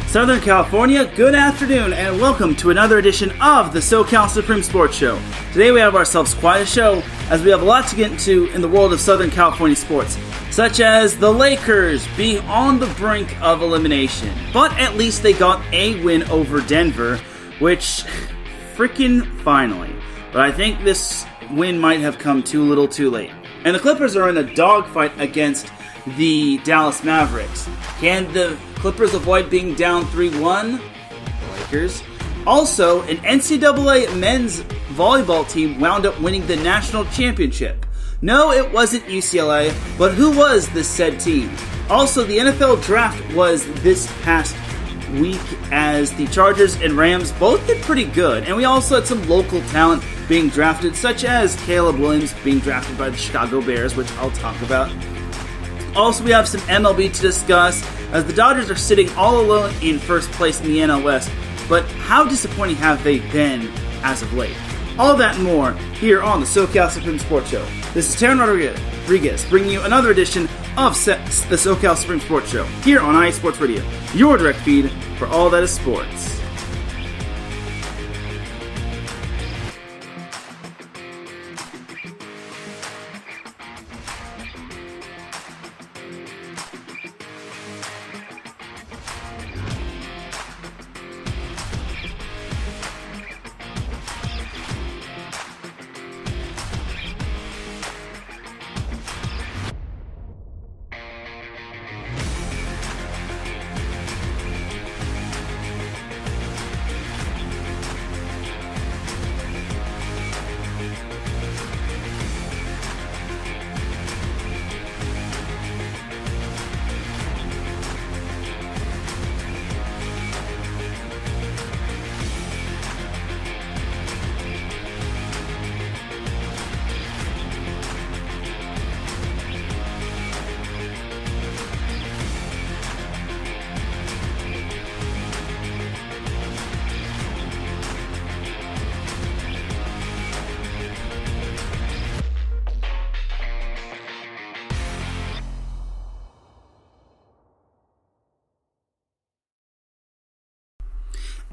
Southern California, good afternoon, and welcome to another edition of the SoCal Supreme Sports Show. Today we have ourselves quite a show, as we have a lot to get into in the world of Southern California sports, such as the Lakers being on the brink of elimination. But at least they got a win over Denver, which, freaking finally. But I think this win might have come too little too late. And the Clippers are in a dogfight against the Dallas Mavericks. Can the Clippers avoid being down 3-1? The Lakers. Also, an NCAA men's volleyball team wound up winning the national championship. No, it wasn't UCLA, but who was this said team? Also, the NFL draft was this past week, as the Chargers and Rams both did pretty good, and we also had some local talent being drafted, such as Caleb Williams being drafted by the Chicago Bears, which I'll talk about. Also, we have some MLB to discuss, as the Dodgers are sitting all alone in first place in the NL West, but how disappointing have they been as of late? All that and more here on the SoCal Supreme Sports Show. This is Teran Rodriguez bringing you another edition of the SoCal Supreme Sports Show here on iSports Radio, your direct feed for all that is sports.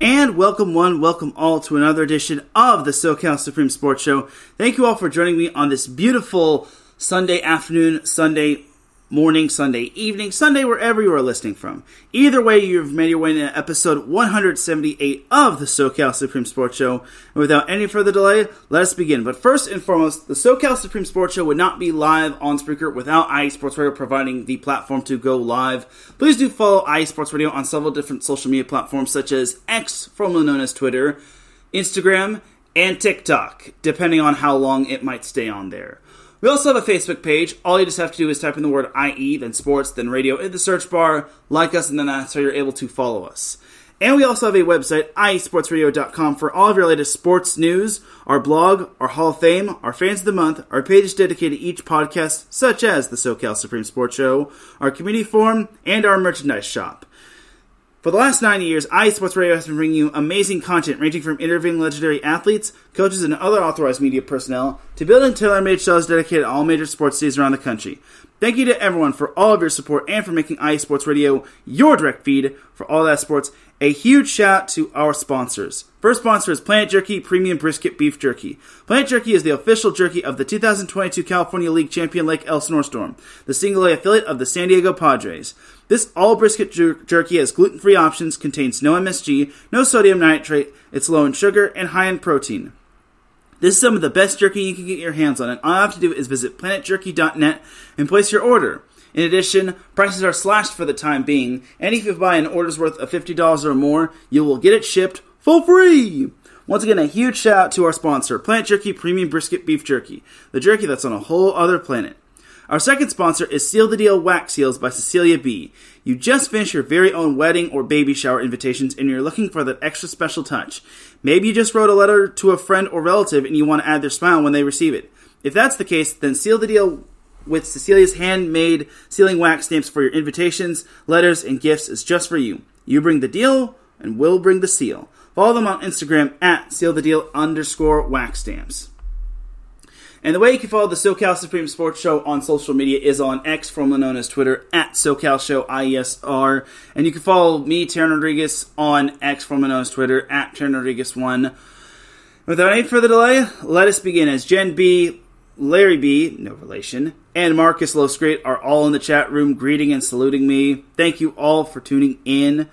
And welcome one, welcome all to another edition of the SoCal Supreme Sports Show. Thank you all for joining me on this beautiful Sunday afternoon, Sunday morning, Sunday evening, Sunday wherever you are listening from. Either way, you've made your way to episode 178 of the SoCal Supreme Sports Show. And without any further delay, let us begin. But first and foremost, the SoCal Supreme Sports Show would not be live on Spreaker without iSports Radio providing the platform to go live. Please do follow iSports Radio on several different social media platforms such as X, formerly known as Twitter, Instagram, and TikTok, depending on how long it might stay on there. We also have a Facebook page. All you just have to do is type in the word IE, then sports, then radio in the search bar, like us, and then that's how you're able to follow us. And we also have a website, iesportsradio.com, for all of your latest sports news, our blog, our Hall of Fame, our Fans of the Month, our pages dedicated to each podcast, such as the SoCal Supreme Sports Show, our community forum, and our merchandise shop. For the last 9 years, iSports Radio has been bringing you amazing content ranging from interviewing legendary athletes, coaches, and other authorized media personnel to building tailor-made shows dedicated to all major sports teams around the country. Thank you to everyone for all of your support and for making iSports Radio your direct feed for all that sports. A huge shout out to our sponsors. First sponsor is Planet Jerky Premium Brisket Beef Jerky. Planet Jerky is the official jerky of the 2022 California League champion Lake Elsinore Storm, the single-A affiliate of the San Diego Padres. This all-brisket jerky has gluten-free options, contains no MSG, no sodium nitrate, it's low in sugar, and high in protein. This is some of the best jerky you can get your hands on, and all you have to do is visit planetjerky.net and place your order. In addition, prices are slashed for the time being, and if you buy an order's worth of $50 or more, you will get it shipped for free! Once again, a huge shout out to our sponsor, Planet Jerky Premium Brisket Beef Jerky, the jerky that's on a whole other planet. Our second sponsor is Seal the Deal Wax Seals by Cecilia B. You just finished your very own wedding or baby shower invitations and you're looking for that extra special touch. Maybe you just wrote a letter to a friend or relative and you want to add their smile when they receive it. If that's the case, then Seal the Deal with Cecilia's handmade sealing wax stamps for your invitations, letters, and gifts is just for you. You bring the deal, and we'll bring the seal. Follow them on Instagram at sealthedeal_wax stamps. And the way you can follow the SoCal Supreme Sports Show on social media is on X, formerly known as Twitter, at SoCal Show, IESR. And you can follow me, Teran Rodriguez, on X, formerly known as Twitter, at Teran Rodriguez 1. Without any further delay, let us begin. As Jen B., Larry B., no relation, and Marcus Loscrate are all in the chat room greeting and saluting me. Thank you all for tuning in.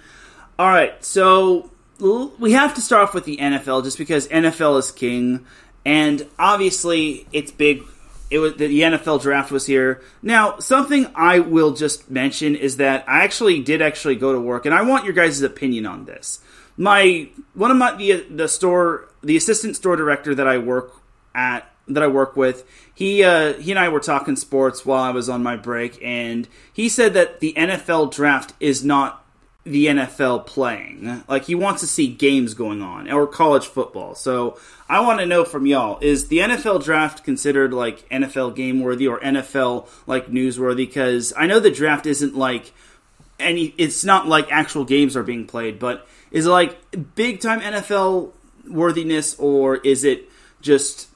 All right, so we have to start off with the NFL just because NFL is king. And obviously, it's big. The NFL draft was here. Now, something I will just mention is that I did go to work, and I want your guys' opinion on this. The assistant store director that I work with, he and I were talking sports while I was on my break, and he said that the NFL draft is not the NFL playing. Like, he wants to see games going on, or college football. So, I want to know from y'all, is the NFL draft considered, like, NFL game-worthy or NFL, like, newsworthy? Because I know the draft isn't, like, it's not like actual games are being played, but is it, like, big-time NFL worthiness, or is it just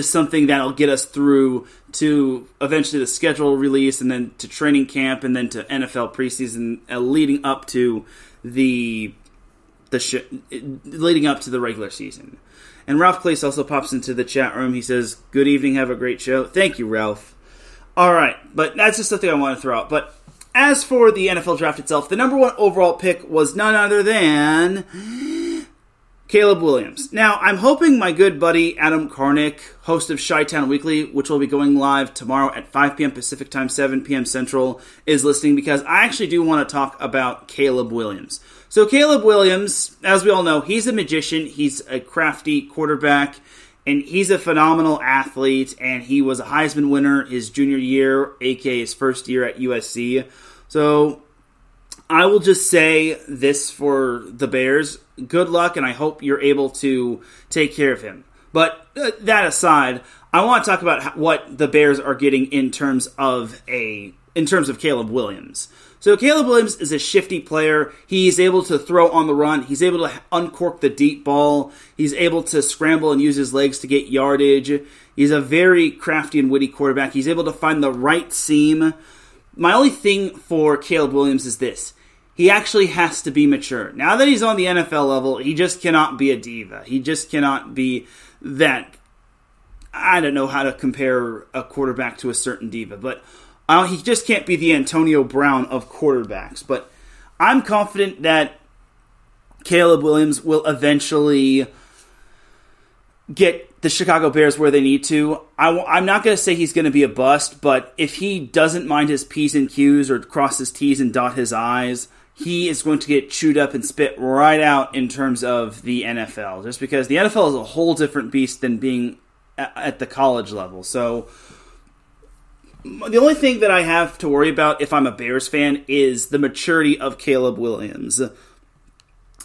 something that'll get us through to eventually the schedule release, and then to training camp, and then to NFL preseason, leading up to the regular season? And Ralph Clace also pops into the chat room. He says, "Good evening, have a great show." Thank you, Ralph. All right, but that's just something I want to throw out. But as for the NFL draft itself, the number one overall pick was none other than Caleb Williams. Now, I'm hoping my good buddy Adam Karnick, host of Chi-Town Weekly, which will be going live tomorrow at 5 p.m. Pacific Time, 7 p.m. Central, is listening, because I actually do want to talk about Caleb Williams. So Caleb Williams, as we all know, he's a magician, he's a crafty quarterback, and he's a phenomenal athlete, and he was a Heisman winner his junior year, aka his first year at USC. So I will just say this for the Bears: good luck, and I hope you're able to take care of him. But that aside, I want to talk about what the Bears are getting in terms of Caleb Williams. So Caleb Williams is a shifty player. He's able to throw on the run. He's able to uncork the deep ball. He's able to scramble and use his legs to get yardage. He's a very crafty and witty quarterback. He's able to find the right seam. My only thing for Caleb Williams is this: he actually has to be mature. Now that he's on the NFL level, he just cannot be a diva. He just cannot be that. I don't know how to compare a quarterback to a certain diva, but he just can't be the Antonio Brown of quarterbacks. But I'm confident that Caleb Williams will eventually get the Chicago Bears where they need to. I'm not going to say he's going to be a bust, but if he doesn't mind his P's and Q's, or cross his T's and dot his I's, he is going to get chewed up and spit right out in terms of the NFL, just because the NFL is a whole different beast than being at the college level. So the only thing that I have to worry about if I'm a Bears fan is the maturity of Caleb Williams.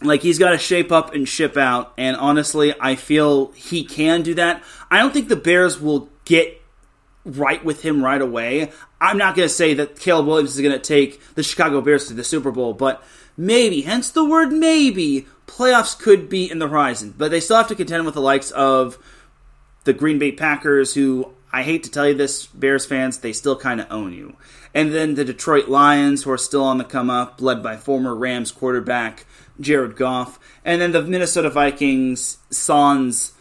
Like, he's got to shape up and ship out, and honestly, I feel he can do that. I don't think the Bears will get right with him right away. I'm not going to say that Caleb Williams is going to take the Chicago Bears to the Super Bowl, but maybe, hence the word maybe, playoffs could be in the horizon. But they still have to contend with the likes of the Green Bay Packers, who, I hate to tell you this, Bears fans, they still kind of own you. And then the Detroit Lions, who are still on the come up, led by former Rams quarterback Jared Goff. And then the Minnesota Vikings, sans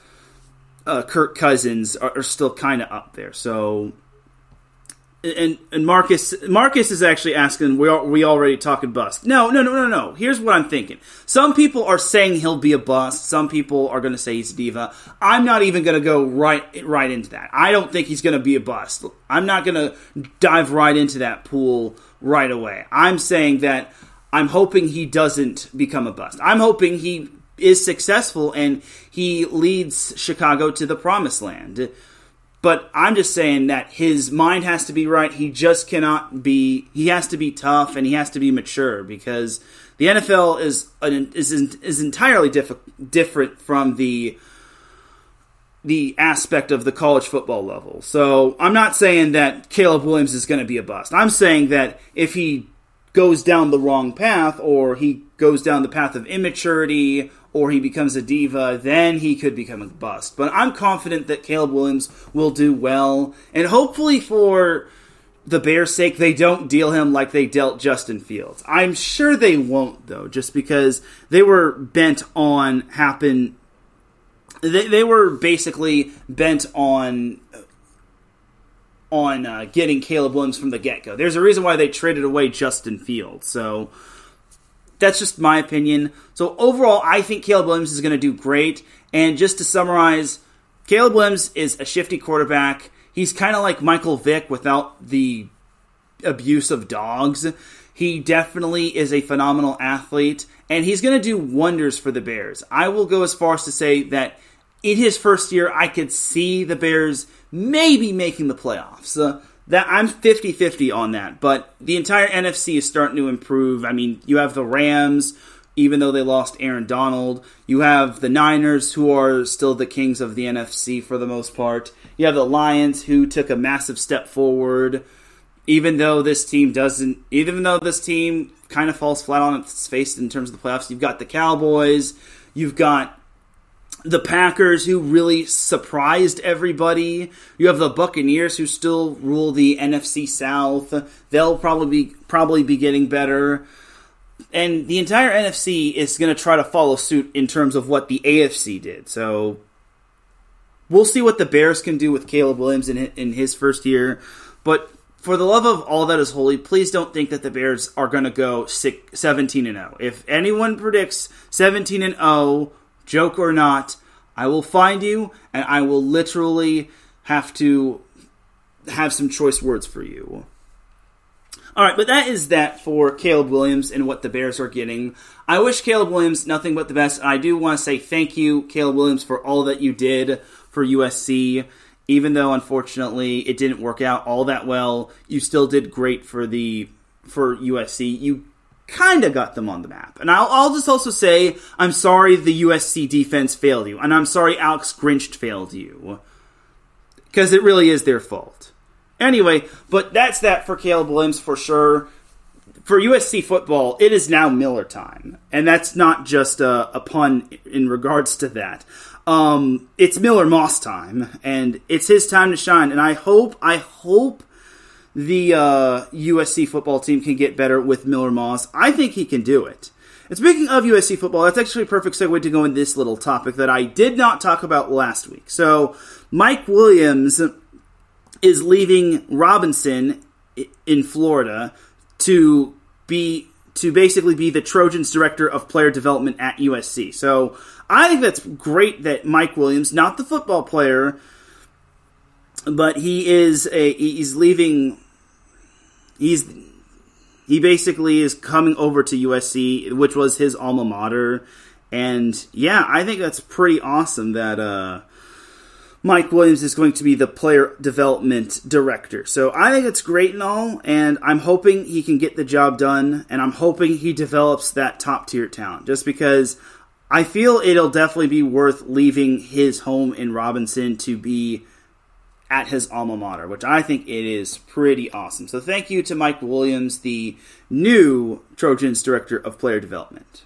Kirk Cousins, are still kind of up there. So, and Marcus is actually asking, we already talking bust? No. Here's what I'm thinking. Some people are saying he'll be a bust. Some people are going to say he's a diva. I'm not even going to go right into that. I don't think he's going to be a bust. I'm not going to dive right into that pool right away. I'm saying that I'm hoping he doesn't become a bust. I'm hoping he is successful and he leads Chicago to the promised land. But I'm just saying that his mind has to be right. He just cannot be. He has to be tough and he has to be mature, because the NFL is entirely different from the aspect of the college football level. So I'm not saying that Caleb Williams is going to be a bust. I'm saying that if he goes down the wrong path, or he goes down the path of immaturity, or he becomes a diva, then he could become a bust. But I'm confident that Caleb Williams will do well, and hopefully for the Bears' sake, they don't deal him like they dealt Justin Fields. I'm sure they won't, though, just because they were bent on They were basically bent on getting Caleb Williams from the get-go. There's a reason why they traded away Justin Fields. So that's just my opinion. So overall, I think Caleb Williams is going to do great. And just to summarize, Caleb Williams is a shifty quarterback. He's kind of like Michael Vick without the abuse of dogs. He definitely is a phenomenal athlete, and he's going to do wonders for the Bears. I will go as far as to say that in his first year, I could see the Bears maybe making the playoffs. That I'm 50-50 on that, but the entire NFC is starting to improve. I mean, you have the Rams, even though they lost Aaron Donald. You have the Niners, who are still the kings of the NFC for the most part. You have the Lions, who took a massive step forward. Even though this team kind of falls flat on its face in terms of the playoffs, you've got the Cowboys, you've got the Packers, who really surprised everybody. You have the Buccaneers, who still rule the NFC South. They'll probably be getting better. And the entire NFC is going to try to follow suit in terms of what the AFC did. So we'll see what the Bears can do with Caleb Williams in his first year. But for the love of all that is holy, please don't think that the Bears are going to go 17-0. If anyone predicts 17-0, joke or not, I will find you, and I will literally have to have some choice words for you. All right, but that is that for Caleb Williams and what the Bears are getting. I wish Caleb Williams nothing but the best. I do want to say thank you, Caleb Williams, for all that you did for USC. Even though, unfortunately, it didn't work out all that well, you still did great for USC. You kind of got them on the map. And I'll just also say, I'm sorry the USC defense failed you. And I'm sorry Alex Grinch failed you. Because it really is their fault. Anyway, but that's that for Caleb Williams for sure. For USC football, it is now Miller time. And that's not just a pun in regards to that. It's Miller Moss time, and it's his time to shine. And I hope the USC football team can get better with Miller Moss. I think he can do it. And speaking of USC football, that's actually a perfect segue to go in this little topic that I did not talk about last week. So Mike Williams is leaving Robinson in Florida to basically be the Trojans director of player development at USC. So I think that's great that Mike Williams, not the football player, but he's leaving. He basically is coming over to USC, which was his alma mater. And yeah, I think that's pretty awesome that Mike Williams is going to be the player development director. So I think it's great and all, and I'm hoping he can get the job done, and I'm hoping he develops that top-tier talent, just because I feel it'll definitely be worth leaving his home in Robinson to be at his alma mater, which I think it is pretty awesome. So thank you to Mike Williams, the new Trojans Director of Player Development.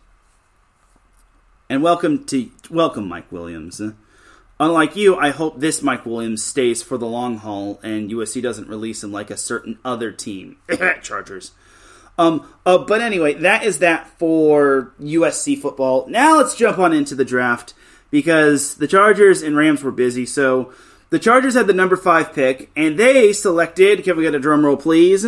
And welcome, Mike Williams. Unlike you, I hope this Mike Williams stays for the long haul and USC doesn't release him like a certain other team. Chargers. But anyway, that is that for USC football. Now let's jump on into the draft, because the Chargers and Rams were busy. So the Chargers had the number 5 pick, and they selected, can we get a drum roll please?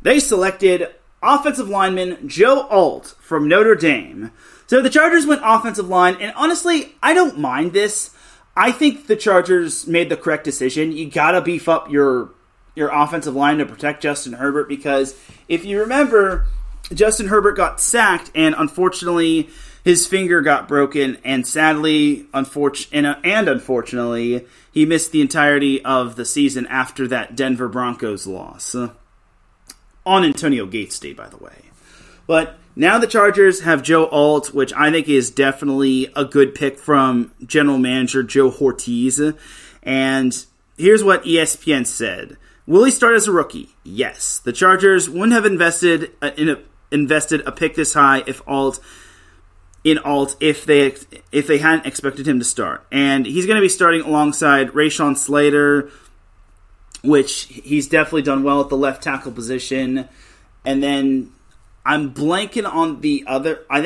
They selected offensive lineman Joe Alt from Notre Dame. So the Chargers went offensive line, and honestly, I don't mind this. I think the Chargers made the correct decision. You gotta beef up your offensive line to protect Justin Herbert, because if you remember, Justin Herbert got sacked, and unfortunately, his finger got broken, and sadly, unfortunately, he missed the entirety of the season after that Denver Broncos loss. On Antonio Gates Day, by the way. But now the Chargers have Joe Alt, which I think is definitely a good pick from general manager Joe Ortiz. And here's what ESPN said. Will he start as a rookie? Yes. The Chargers wouldn't have invested in invested a pick this high if they hadn't expected him to start. And he's going to be starting alongside Rashawn Slater, which he's definitely done well at the left tackle position. And then I'm blanking on the other. I'm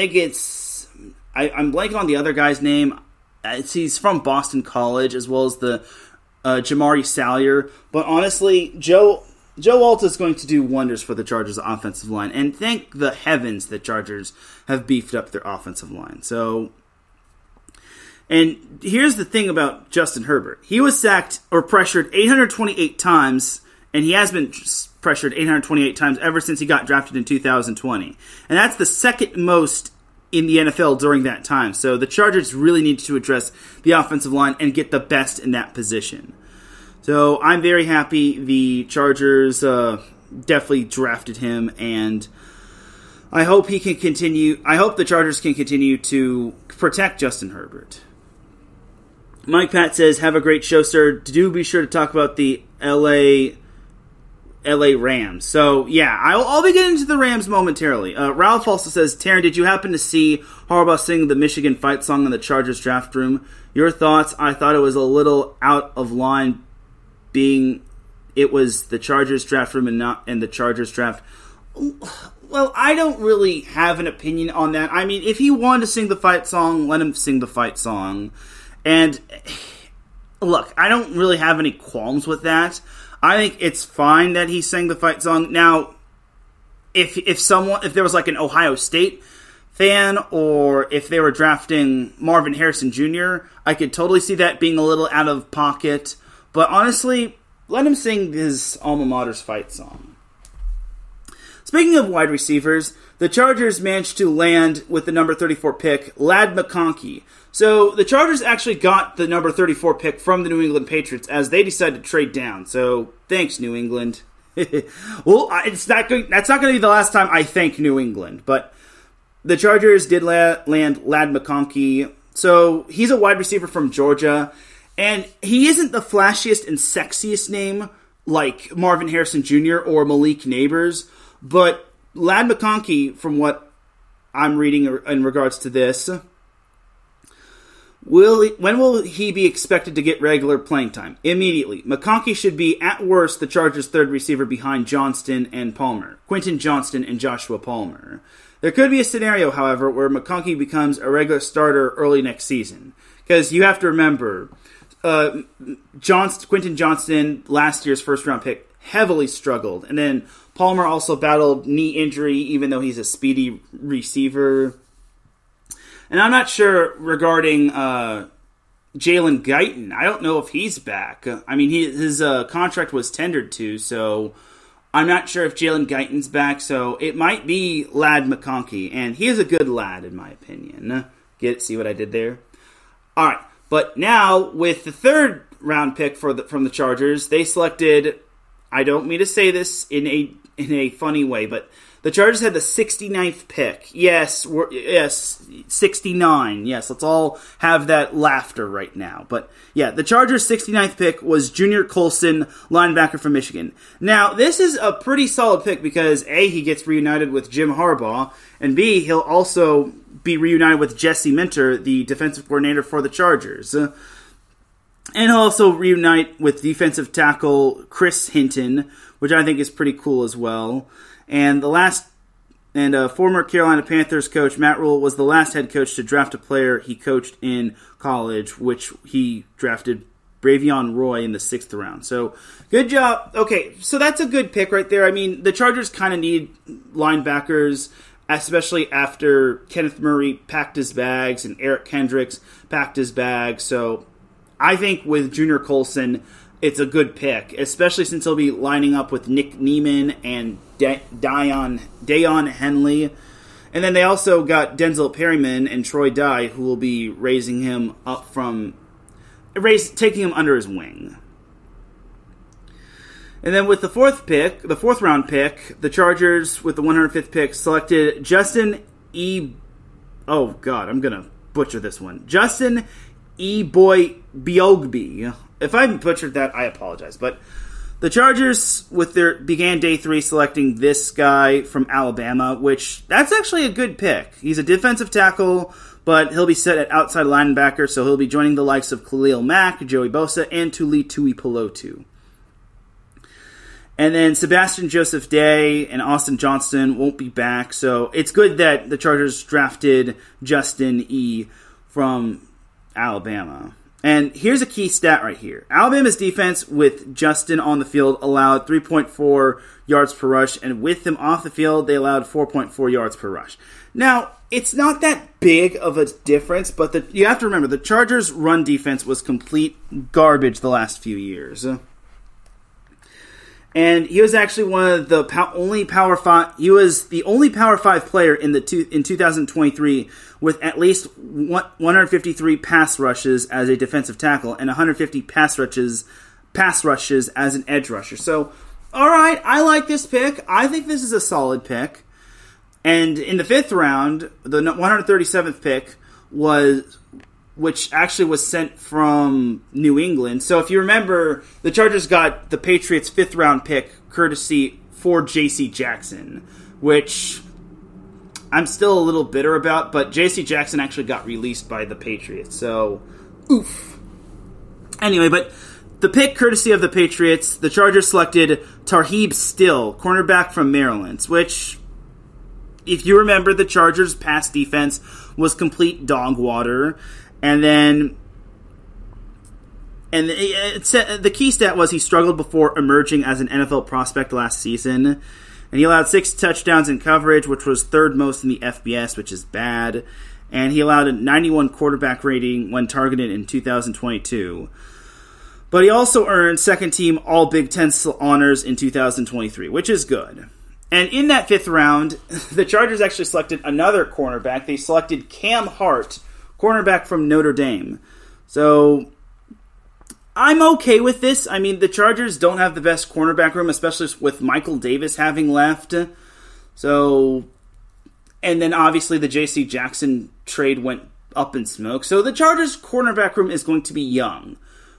blanking on the other guy's name. He's from Boston College, as well as the Jamari Salyer. But honestly, Joe Alt is going to do wonders for the Chargers' offensive line. And thank the heavens that Chargers have beefed up their offensive line. So, and here's the thing about Justin Herbert. He was sacked or pressured 828 times, and he has been pressured 828 times ever since he got drafted in 2020. And that's the second most in the NFL during that time. So the Chargers really need to address the offensive line and get the best in that position. So I'm very happy the Chargers definitely drafted him, and I hope he can continue. I hope the Chargers can continue to protect Justin Herbert. Mike Pat says, "Have a great show, sir. Do be sure to talk about the LA Rams." So, yeah, I'll be getting to the Rams momentarily. Ralph also says, "Teran, did you happen to see Harbaugh sing the Michigan fight song in the Chargers draft room? Your thoughts?" I thought it was a little out of line, being it was the Chargers draft room and not in the Chargers draft. Well, I don't really have an opinion on that. I mean, if he wanted to sing the fight song, let him sing the fight song. And look, I don't really have any qualms with that. I think it's fine that he sang the fight song. Now, if there was like an Ohio State fan, or if they were drafting Marvin Harrison Jr., I could totally see that being a little out of pocket. But honestly, let him sing his alma mater's fight song. Speaking of wide receivers, the Chargers managed to land with the number 34 pick, Ladd McConkey. So the Chargers actually got the number 34 pick from the New England Patriots as they decided to trade down. So thanks, New England. Well, that's not going to be the last time I thank New England. But the Chargers did land Ladd McConkey. So he's a wide receiver from Georgia. And he isn't the flashiest and sexiest name like Marvin Harrison Jr. or Malik Neighbors. But Ladd McConkey, from what I'm reading in regards to this, when will he be expected to get regular playing time? Immediately. McConkey should be, at worst, the Chargers' third receiver behind Johnston and Palmer. Quentin Johnston and Joshua Palmer. There could be a scenario, however, where McConkey becomes a regular starter early next season. Because you have to remember, Quentin Johnston, last year's first-round pick, heavily struggled. And then Palmer also battled knee injury, even though he's a speedy receiver. And I'm not sure regarding Jalen Guyton. I don't know if he's back. I mean, his contract was tendered to, so I'm not sure if Jalen Guyton's back. So it might be Ladd McConkey, and he is a good lad, in my opinion. See what I did there? All right, but now with the third round pick from the Chargers, they selected. I don't mean to say this in a funny way, but the Chargers had the 69th pick. Yes, 69. Yes, let's all have that laughter right now. But yeah, the Chargers' 69th pick was Junior Colson, linebacker from Michigan. Now, this is a pretty solid pick because A, he gets reunited with Jim Harbaugh, and B, he'll also be reunited with Jesse Minter, the defensive coordinator for the Chargers. And he'll also reunite with defensive tackle Chris Hinton, which I think is pretty cool as well. And former Carolina Panthers coach Matt Rule was the last head coach to draft a player he coached in college, which he drafted Bravion Roy in the 6th round. So, good job. Okay, so that's a good pick right there. I mean, the Chargers kind of need linebackers, especially after Kenneth Murray packed his bags and Eric Kendricks packed his bags. So, I think with Junior Colson, it's a good pick, especially since he'll be lining up with Nick Neiman and Dayon Henley. And then they also got Denzel Perryman and Troy Dye, who will be raising him up taking him under his wing. And then with the fourth round pick, the Chargers, with the 105th pick, selected Justin I'm going to butcher this one. Justin Biogby. If I butchered that, I apologize. But the Chargers began day 3 selecting this guy from Alabama, which that's actually a good pick. He's a defensive tackle, but he'll be set at outside linebacker, so he'll be joining the likes of Khalil Mack, Joey Bosa, and Tuli Tuipulotu. And then Sebastian Joseph Day and Austin Johnston won't be back, so it's good that the Chargers drafted Justin E. from Alabama. And here's a key stat right here. Alabama's defense with Justin on the field allowed 3.4 yards per rush, and with him off the field, they allowed 4.4 yards per rush. Now, it's not that big of a difference, but you have to remember, the Chargers' run defense was complete garbage the last few years. And he was actually one of the only Power 5. He was the only Power 5 player in 2023 with at least 153 pass rushes as a defensive tackle and 150 pass rushes as an edge rusher. So, all right, I like this pick. I think this is a solid pick. And in the 5th round, the 137th pick which actually was sent from New England. So if you remember, the Chargers got the Patriots' 5th round pick courtesy for J.C. Jackson, which I'm still a little bitter about, but J.C. Jackson actually got released by the Patriots. So, oof. Anyway, but the pick courtesy of the Patriots, the Chargers selected Tarheeb Still, cornerback from Maryland, which, if you remember, the Chargers' pass defense was complete dog water. And then, the key stat was he struggled before emerging as an NFL prospect last season. And he allowed 6 touchdowns in coverage, which was 3rd most in the FBS, which is bad. And he allowed a 91 quarterback rating when targeted in 2022. But he also earned 2nd team All Big Ten honors in 2023, which is good. And in that 5th round, the Chargers actually selected another cornerback. They selected Cam Hart, cornerback from Notre Dame. So, I'm okay with this. I mean, the Chargers don't have the best cornerback room, especially with Michael Davis having left. So, and then obviously the J.C. Jackson trade went up in smoke. So the Chargers' cornerback room is going to be young.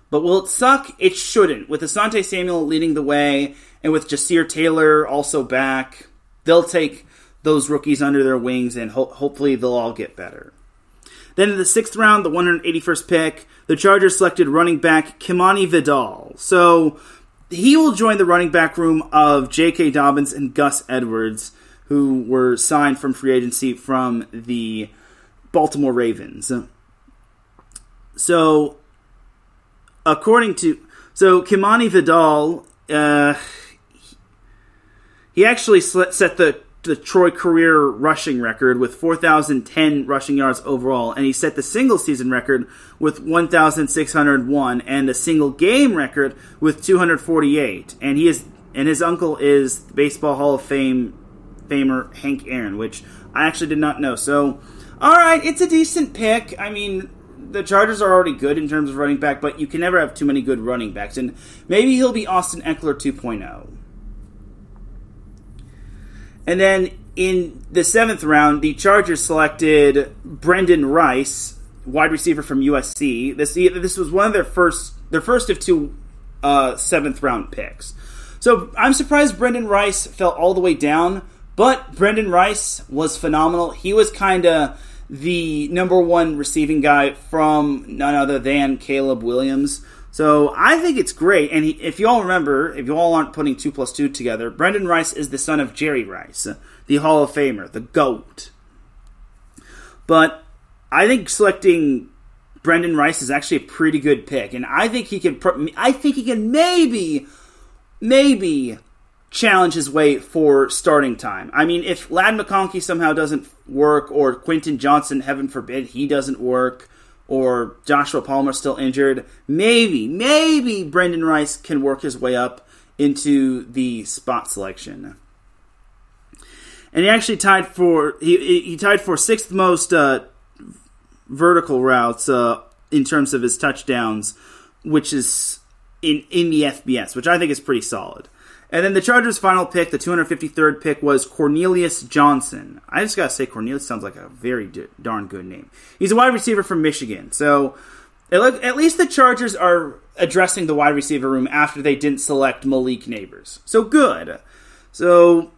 But will it suck? It shouldn't. With Asante Samuel leading the way, and with Jasir Taylor also back, they'll take those rookies under their wings, and hopefully they'll all get better. Then in the 6th round, the 181st pick, the Chargers selected running back Kimani Vidal. So he will join the running back room of J.K. Dobbins and Gus Edwards, who were signed from free agency from the Baltimore Ravens. So, Kimani Vidal, he actually set the Troy career rushing record with 4,010 rushing yards overall, and he set the single season record with 1,601 and the single game record with 248. And his uncle is Baseball Hall of Famer Hank Aaron, which I actually did not know. So, all right, it's a decent pick. I mean, the Chargers are already good in terms of running back, but you can never have too many good running backs, and maybe he'll be Austin Eckler 2.0. And then in the 7th round, the Chargers selected Brendan Rice, wide receiver from USC. This was one of their first of 2 7th round picks. So I'm surprised Brendan Rice fell all the way down, but Brendan Rice was phenomenal. He was kind of the number 1 receiving guy from none other than Caleb Williams. So I think it's great, and if you all remember, if you all aren't putting 2 plus 2 together, Brendan Rice is the son of Jerry Rice, the Hall of Famer, the GOAT. But I think selecting Brendan Rice is actually a pretty good pick, and I think he can maybe challenge his way for starting time. I mean, if Ladd McConkey somehow doesn't work, or Quentin Johnson, heaven forbid, he doesn't work, or Joshua Palmer still injured, maybe Brendan Rice can work his way up into the spot selection. And he actually tied for 6th most vertical routes in terms of his touchdowns, which is in the FBS, which I think is pretty solid. And then the Chargers' final pick, the 253rd pick, was Cornelius Johnson. I just gotta say, Cornelius sounds like a very darn good name. He's a wide receiver from Michigan. So, at least the Chargers are addressing the wide receiver room after they didn't select Malik Neighbors. So good. So,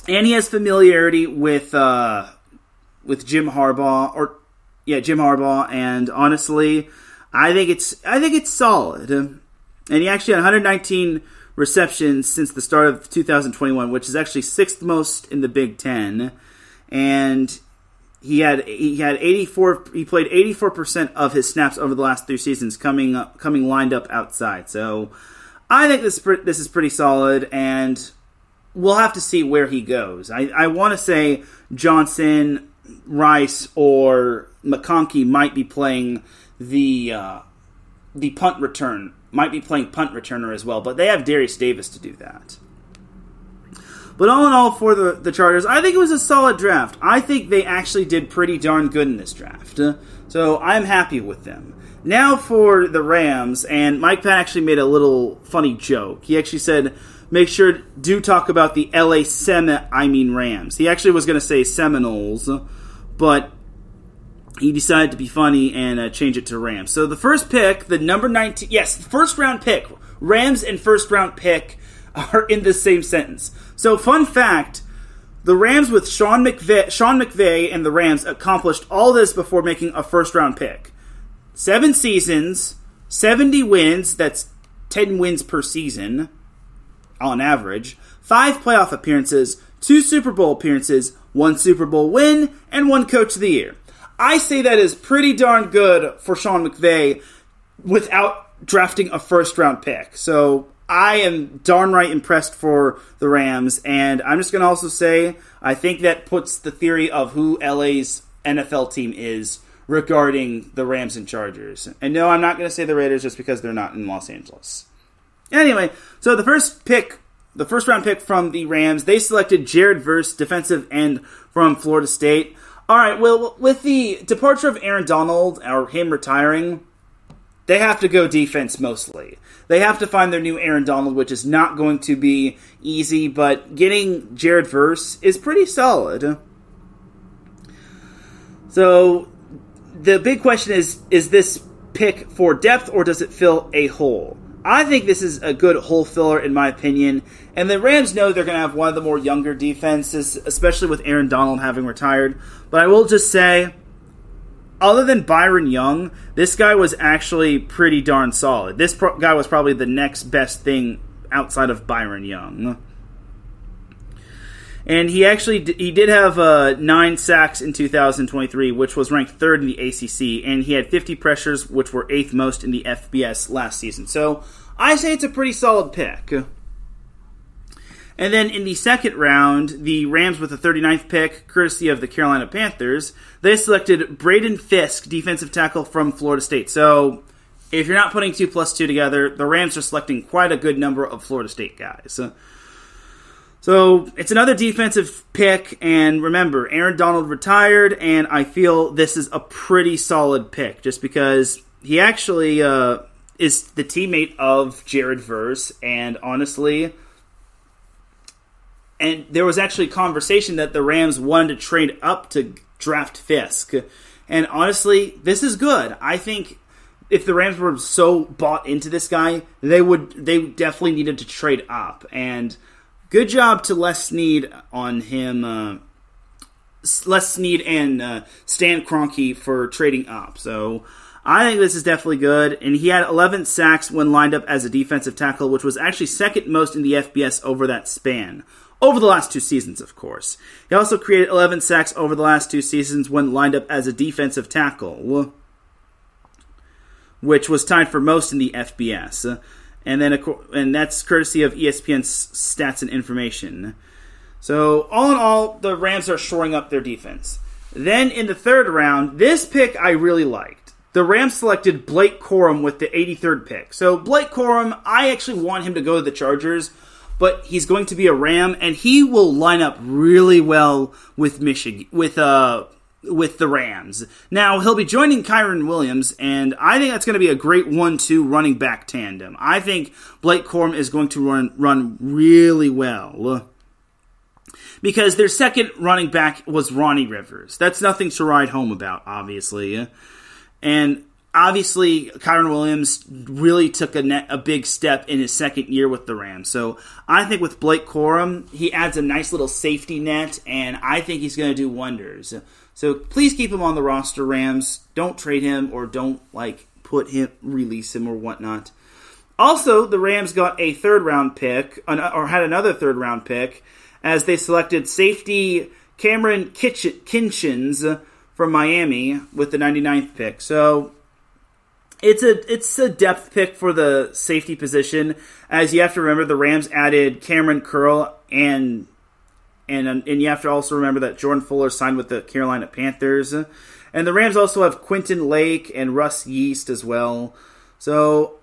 and he has familiarity with Jim Harbaugh, Jim Harbaugh, and honestly, I think it's solid. And he actually had 119 receptions since the start of 2021, which is actually sixth most in the Big Ten, and he played 84% of his snaps over the last 3 seasons coming lined up outside. So I think this is pretty solid, and we'll have to see where he goes. I want to say Johnson, Rice, or McConkey might be playing the punt return, might be playing punt returner as well, but they have Darius Davis to do that. But all in all, for the Chargers, I think it was a solid draft. I think they actually did pretty darn good in this draft. So I'm happy with them. Now for the Rams, and Mike Pat actually made a little funny joke. He actually said, make sure do talk about the Rams. He actually was going to say Seminoles, but he decided to be funny and change it to Rams. So the first pick, the number 19, yes, first round pick, Rams and first round pick are in the same sentence. So fun fact, the Rams with Sean McVay and the Rams accomplished all this before making a first round pick. 7 seasons, 70 wins, that's 10 wins per season on average, 5 playoff appearances, 2 Super Bowl appearances, 1 Super Bowl win, and 1 Coach of the Year. I say that is pretty darn good for Sean McVay without drafting a first-round pick. So I am darn right impressed for the Rams, and I'm just going to also say I think that puts the theory of who LA's NFL team is regarding the Rams and Chargers. And no, I'm not going to say the Raiders just because they're not in Los Angeles. Anyway, so the first round pick from the Rams, they selected Jared Verse, defensive end from Florida State. All right, well, with the departure of Aaron Donald, or him retiring, they have to go defense mostly. They have to find their new Aaron Donald, which is not going to be easy, but getting Jared Verse is pretty solid. So the big question is this pick for depth, or does it fill a hole? I think this is a good hole filler, in my opinion. And the Rams know they're going to have one of the more younger defenses, especially with Aaron Donald having retired. But I will just say, other than Byron Young, this guy was actually pretty darn solid. This guy was probably the next best thing outside of Byron Young. And he did have 9 sacks in 2023, which was ranked 3rd in the ACC, and he had 50 pressures, which were 8th most in the FBS last season. So I say it's a pretty solid pick. And then in the second round, the Rams with the 39th pick, courtesy of the Carolina Panthers, they selected Braden Fisk, defensive tackle from Florida State. So if you're not putting 2 plus 2 together, the Rams are selecting quite a good number of Florida State guys. So it's another defensive pick, and remember, Aaron Donald retired, and I feel this is a pretty solid pick, just because he actually is the teammate of Jared Verse, and honestly, and there was actually conversation that the Rams wanted to trade up to draft Fisk, and honestly, this is good. I think if the Rams were so bought into this guy, they definitely needed to trade up, and good job to Les Snead on him, Les Snead and Stan Kroenke for trading up. So I think this is definitely good. And he had 11 sacks when lined up as a defensive tackle, which was actually 2nd most in the FBS over that span. Over the last 2 seasons, of course. He also created 11 sacks over the last 2 seasons when lined up as a defensive tackle, which was tied for most in the FBS. And that's courtesy of ESPN's stats and information. So all in all, the Rams are shoring up their defense. Then in the 3rd round, this pick I really liked. The Rams selected Blake Corum with the 83rd pick. So Blake Corum, I actually want him to go to the Chargers, but he's going to be a Ram, and he will line up really well with Michigan, with the Rams. Now, he'll be joining Kyron Williams, and I think that's going to be a great 1-2 running back tandem. I think Blake Corum is going to run really well, because their second running back was Ronnie Rivers. That's nothing to write home about, obviously. And Obviously, Kyron Williams really took a big step in his second year with the Rams. So I think with Blake Corum, he adds a nice little safety net, and I think he's going to do wonders. So please keep him on the roster, Rams. Don't trade him or don't release him or whatnot. Also, the Rams got a third-round pick, or had another third-round pick, as they selected safety Cameron Kinchins from Miami with the 99th pick. So it's a depth pick for the safety position, as you have to remember the Rams added Cameron Curl, and you have to also remember that Jordan Fuller signed with the Carolina Panthers. And the Rams also have Quentin Lake and Russ Yeast as well. So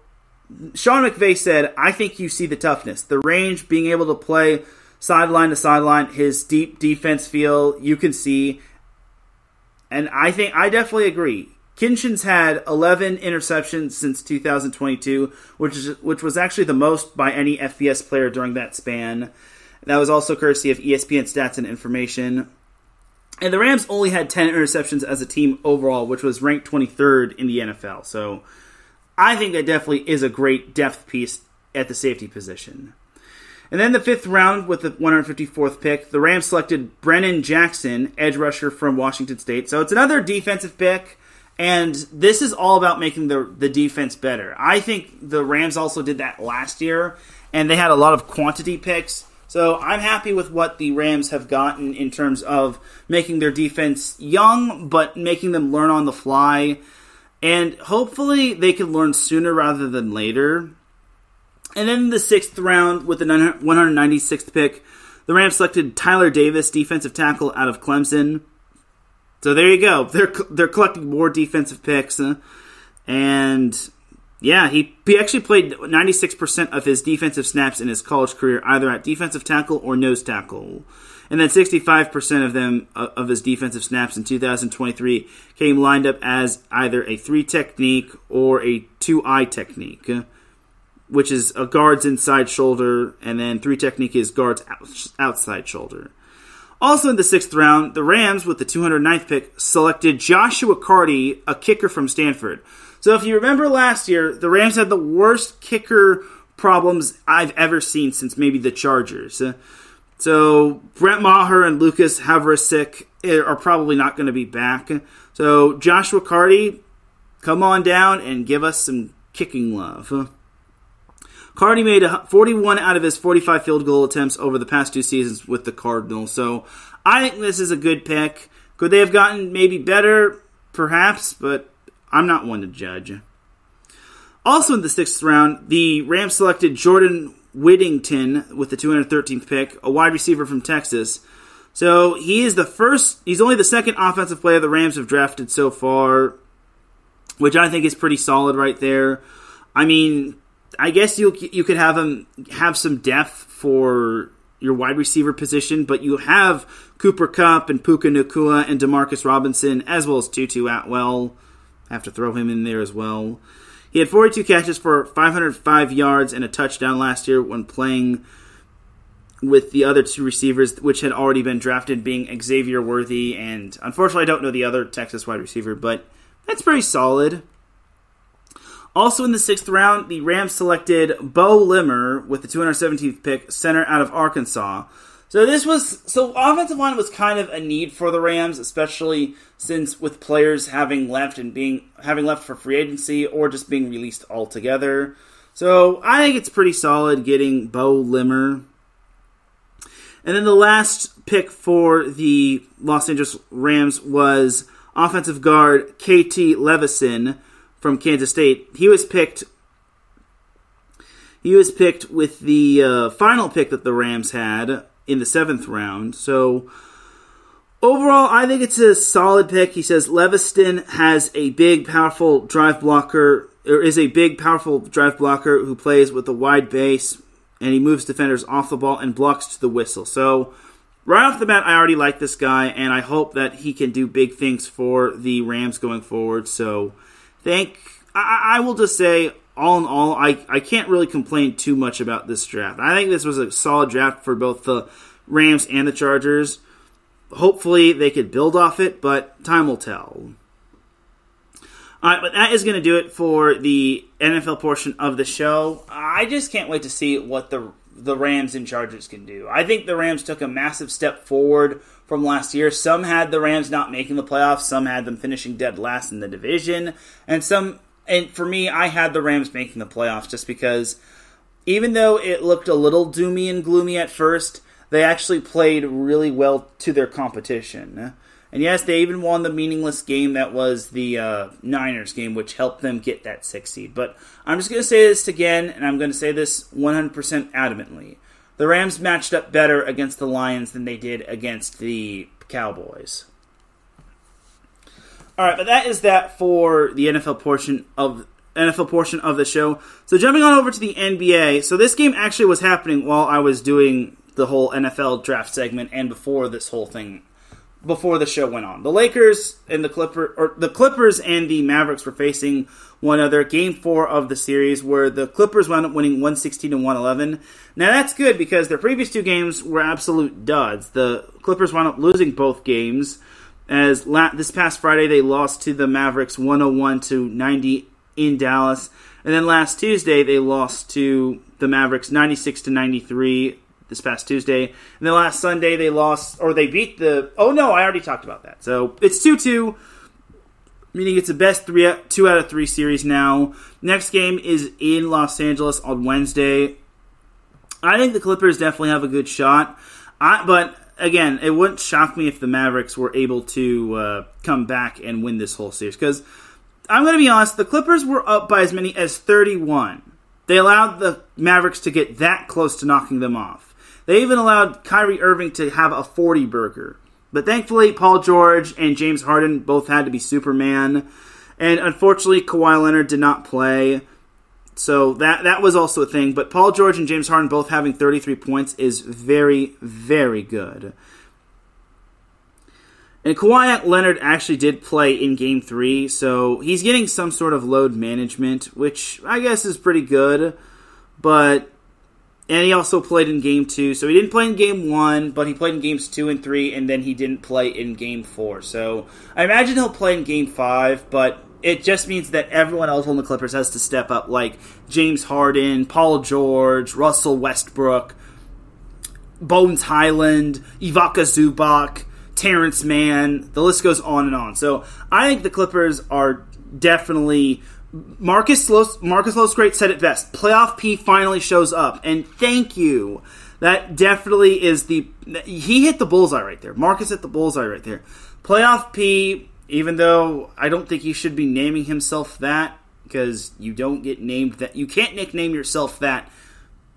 Sean McVay said, I think you see the toughness. The range, being able to play sideline to sideline, his deep defense feel, you can see. And I definitely agree. Kinchins had 11 interceptions since 2022, which was actually the most by any FBS player during that span. That was also courtesy of ESPN Stats and Information. And the Rams only had 10 interceptions as a team overall, which was ranked 23rd in the NFL. So I think that definitely is a great depth piece at the safety position. And then the fifth round with the 154th pick, the Rams selected Brennan Jackson, edge rusher from Washington State. So it's another defensive pick. And this is all about making the defense better. I think the Rams also did that last year, and they had a lot of quantity picks. So I'm happy with what the Rams have gotten in terms of making their defense young, but making them learn on the fly. And hopefully they can learn sooner rather than later. And then in the sixth round with the 196th pick, the Rams selected Tyler Davis, defensive tackle out of Clemson. So there you go. They're collecting more defensive picks. And yeah, he actually played 96% of his defensive snaps in his college career, either at defensive tackle or nose tackle. And then 65% of his defensive snaps in 2023 came lined up as either a 3 technique or a 2-eye technique, which is a guard's inside shoulder, and then 3 technique is guard's outside shoulder. Also in the sixth round, the Rams, with the 209th pick, selected Joshua Carty, a kicker from Stanford. So if you remember last year, the Rams had the worst kicker problems I've ever seen since maybe the Chargers. So Brent Maher and Lucas Havrasik are probably not going to be back. So Joshua Carty, come on down and give us some kicking love. Carty made 41 out of his 45 field goal attempts over the past 2 seasons with the Cardinals. So I think this is a good pick. Could they have gotten maybe better? Perhaps, but I'm not one to judge. Also in the sixth round, the Rams selected Jordan Whittington with the 213th pick, a wide receiver from Texas. So he's only the second offensive player the Rams have drafted so far, which I think is pretty solid right there. I mean, I guess you could have him have some depth for your wide receiver position, but you have Cooper Kupp and Puka Nacua and Demarcus Robinson, as well as Tutu Atwell. I have to throw him in there as well. He had 42 catches for 505 yards and a touchdown last year when playing with the other 2 receivers, which had already been drafted, being Xavier Worthy, and unfortunately I don't know the other Texas wide receiver, but that's pretty solid. Also in the sixth round, the Rams selected Bo Limmer with the 217th pick, center out of Arkansas. So offensive line was kind of a need for the Rams, especially since with players having left for free agency or just being released altogether. So I think it's pretty solid getting Bo Limmer. And then the last pick for the Los Angeles Rams was offensive guard KT Levison from Kansas State. He was picked with the final pick that the Rams had in the 7th round. So overall, I think it's a solid pick. He says Leviston has a big, powerful drive blocker, or is a big, powerful drive blocker who plays with a wide base, and he moves defenders off the ball and blocks to the whistle. So right off the bat, I already like this guy, and I hope that he can do big things for the Rams going forward. So I will just say, all in all, I can't really complain too much about this draft. I think this was a solid draft for both the Rams and the Chargers. Hopefully they could build off it, but time will tell. All right, but that is going to do it for the NFL portion of the show. I just can't wait to see what the Rams and Chargers can do. I think the Rams took a massive step forward from last year. Some had the Rams not making the playoffs. Some had them finishing dead last in the division. And for me, I had the Rams making the playoffs just because even though it looked a little doomy and gloomy at first, they actually played really well to their competition. And yes, they even won the meaningless game that was the Niners game, which helped them get that 6th seed. But I'm just going to say this again, and I'm going to say this 100% adamantly. The Rams matched up better against the Lions than they did against the Cowboys. All right, but that is that for the NFL portion of the show. So jumping on over to the NBA. So this game actually was happening while I was doing the whole NFL draft segment and before the show went on. The Lakers and the Clippers and the Mavericks were facing one another. Game 4 of the series, where the Clippers wound up winning 116-111. Now that's good because their previous 2 games were absolute duds. The Clippers wound up losing both games, as this past Friday they lost to the Mavericks 101-90 in Dallas, and then last Tuesday they lost to the Mavericks 96-93. This past Tuesday. And then last Sunday they beat I already talked about that. So it's 2-2, meaning it's a best 2 out of 3 series now. Next game is in Los Angeles on Wednesday. I think the Clippers definitely have a good shot. But again, it wouldn't shock me if the Mavericks were able to come back and win this whole series. Because I'm going to be honest, the Clippers were up by as many as 31. They allowed the Mavericks to get that close to knocking them off. They even allowed Kyrie Irving to have a 40-burger. But thankfully, Paul George and James Harden both had to be Superman. And unfortunately, Kawhi Leonard did not play. So that was also a thing. But Paul George and James Harden both having 33 points is very, very good. And Kawhi Leonard actually did play in Game 3. So he's getting some sort of load management, which I guess is pretty good. And he also played in Game 2. So he didn't play in Game 1, but he played in Games 2 and 3, and then he didn't play in Game 4. So I imagine he'll play in Game 5, but it just means that everyone else on the Clippers has to step up, like James Harden, Paul George, Russell Westbrook, Bones Highland, Ivica Zubac, Terrence Mann. The list goes on and on. So I think the Clippers are definitely... Marcus Losgrait said it best. Playoff P finally shows up, and thank you. That definitely is he hit the bullseye right there. Marcus hit the bullseye right there. Playoff P, even though I don't think he should be naming himself that, because you don't get named that. You can't nickname yourself that.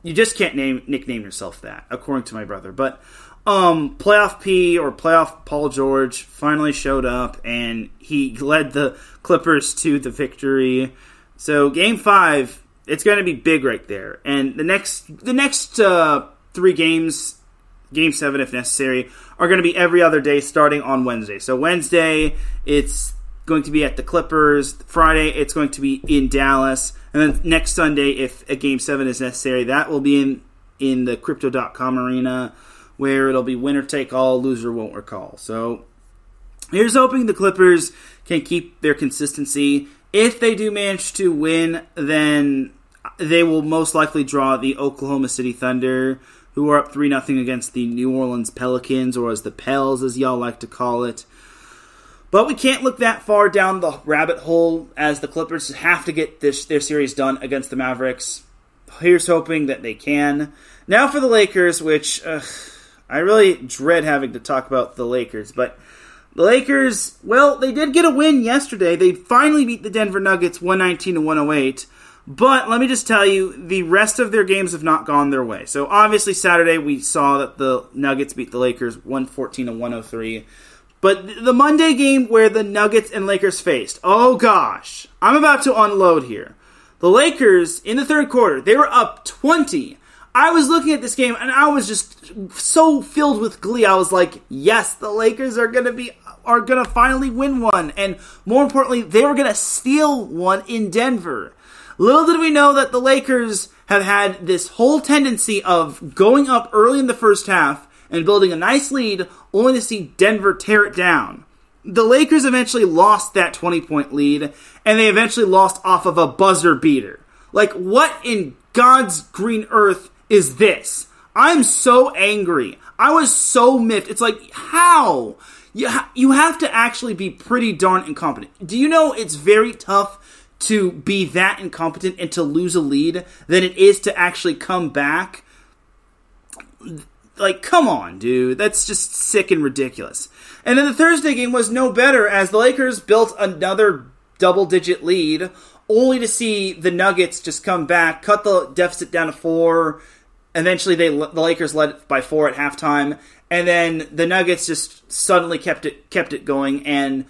You just can't nickname yourself that, according to my brother. But Playoff P or Playoff Paul George finally showed up, and he led the Clippers to the victory. So Game 5, it's going to be big right there. And the next 3 games, Game 7 if necessary, are going to be every other day starting on Wednesday. So Wednesday, it's going to be at the Clippers. Friday, it's going to be in Dallas. And then next Sunday, if a Game 7 is necessary, that will be in the Crypto.com arena, where it'll be winner take all, loser won't recall. So here's hoping the Clippers can keep their consistency. If they do manage to win, then they will most likely draw the Oklahoma City Thunder, who are up 3-0 against the New Orleans Pelicans, or as the Pels, as y'all like to call it. But we can't look that far down the rabbit hole, as the Clippers have to get their series done against the Mavericks. Here's hoping that they can. Now for the Lakers, which I really dread having to talk about the Lakers, but the Lakers, well, they did get a win yesterday. They finally beat the Denver Nuggets 119-108. But let me just tell you, the rest of their games have not gone their way. So obviously Saturday we saw that the Nuggets beat the Lakers 114-103. But the Monday game where the Nuggets and Lakers faced, oh gosh, I'm about to unload here. The Lakers, in the third quarter, they were up 20. I was looking at this game and I was just so filled with glee. I was like, yes, the Lakers are gonna finally win one. And more importantly, they were gonna steal one in Denver. Little did we know that the Lakers have had this whole tendency of going up early in the first half and building a nice lead, only to see Denver tear it down. the Lakers eventually lost that 20-point lead, and they eventually lost off of a buzzer beater. Like, what in God's green earth is this? I'm so angry. I was so miffed. It's like, how? You have to actually be pretty darn incompetent. Do you know it's very tough to be that incompetent and to lose a lead than it is to actually come back? Like, come on, dude. That's just sick and ridiculous. And then the Thursday game was no better as the Lakers built another double-digit lead, only to see the Nuggets just come back, cut the deficit down to 4. Eventually, the Lakers led it by 4 at halftime, and then the Nuggets just suddenly kept it going. And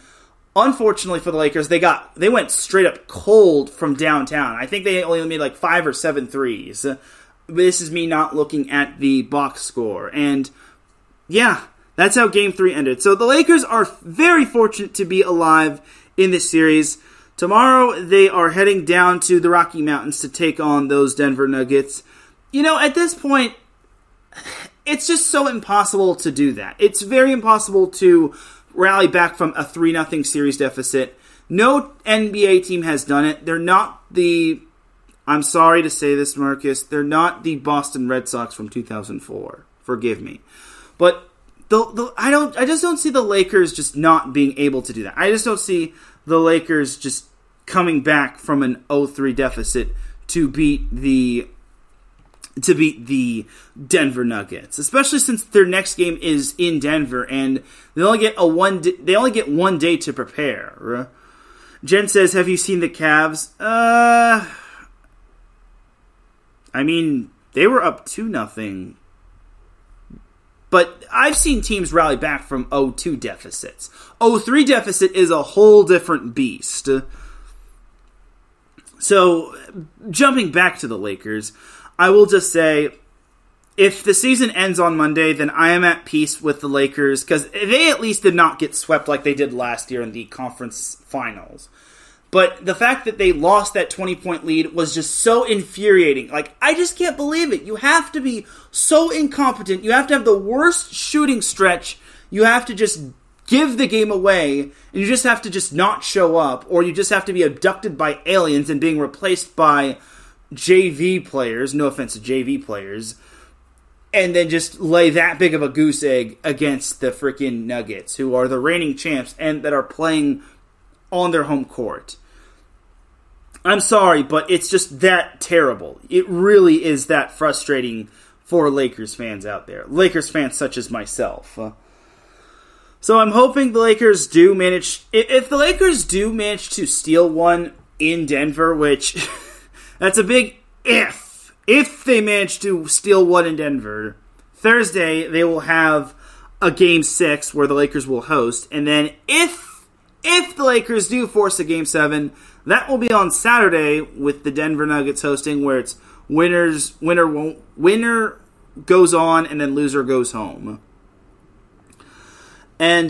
unfortunately for the Lakers, they went straight up cold from downtown. I think they only made like 5 or 7 threes. This is me not looking at the box score, and yeah, that's how Game 3 ended. So the Lakers are very fortunate to be alive in this series. Tomorrow, they are heading down to the Rocky Mountains to take on those Denver Nuggets. You know, at this point, it's just so impossible to do that. It's very impossible to rally back from a 3-0 series deficit. No NBA team has done it. They're not I'm sorry to say this, Marcus, they're not the Boston Red Sox from 2004. Forgive me. But I just don't see the Lakers just not being able to do that. I just don't see the Lakers just coming back from an 0-3 deficit to beat the Denver Nuggets, especially since their next game is in Denver and they only get one day to prepare. Jen says, "Have you seen the Cavs?" I mean, they were up 2-0. But I've seen teams rally back from 0-2 deficits. 0-3 deficit is a whole different beast. So, jumping back to the Lakers, I will just say, if the season ends on Monday, then I am at peace with the Lakers, because they at least did not get swept like they did last year in the conference finals. But the fact that they lost that 20-point lead was just so infuriating. Like, I just can't believe it. You have to be so incompetent. You have to have the worst shooting stretch. You have to just give the game away. And you just have to just not show up. Or you just have to be abducted by aliens and being replaced by JV players. No offense to JV players. And then just lay that big of a goose egg against the freaking Nuggets, who are the reigning champs and that are playing on their home court. I'm sorry, but it's just that terrible. It really is that frustrating for Lakers fans out there. Lakers fans such as myself. So I'm hoping the Lakers do manage... If the Lakers do manage to steal one in Denver, which... that's a big if. If they manage to steal one in Denver, Thursday they will have a Game 6 where the Lakers will host. And then if the Lakers do force a Game 7... that will be on Saturday with the Denver Nuggets hosting, where it's winner goes on and then loser goes home. And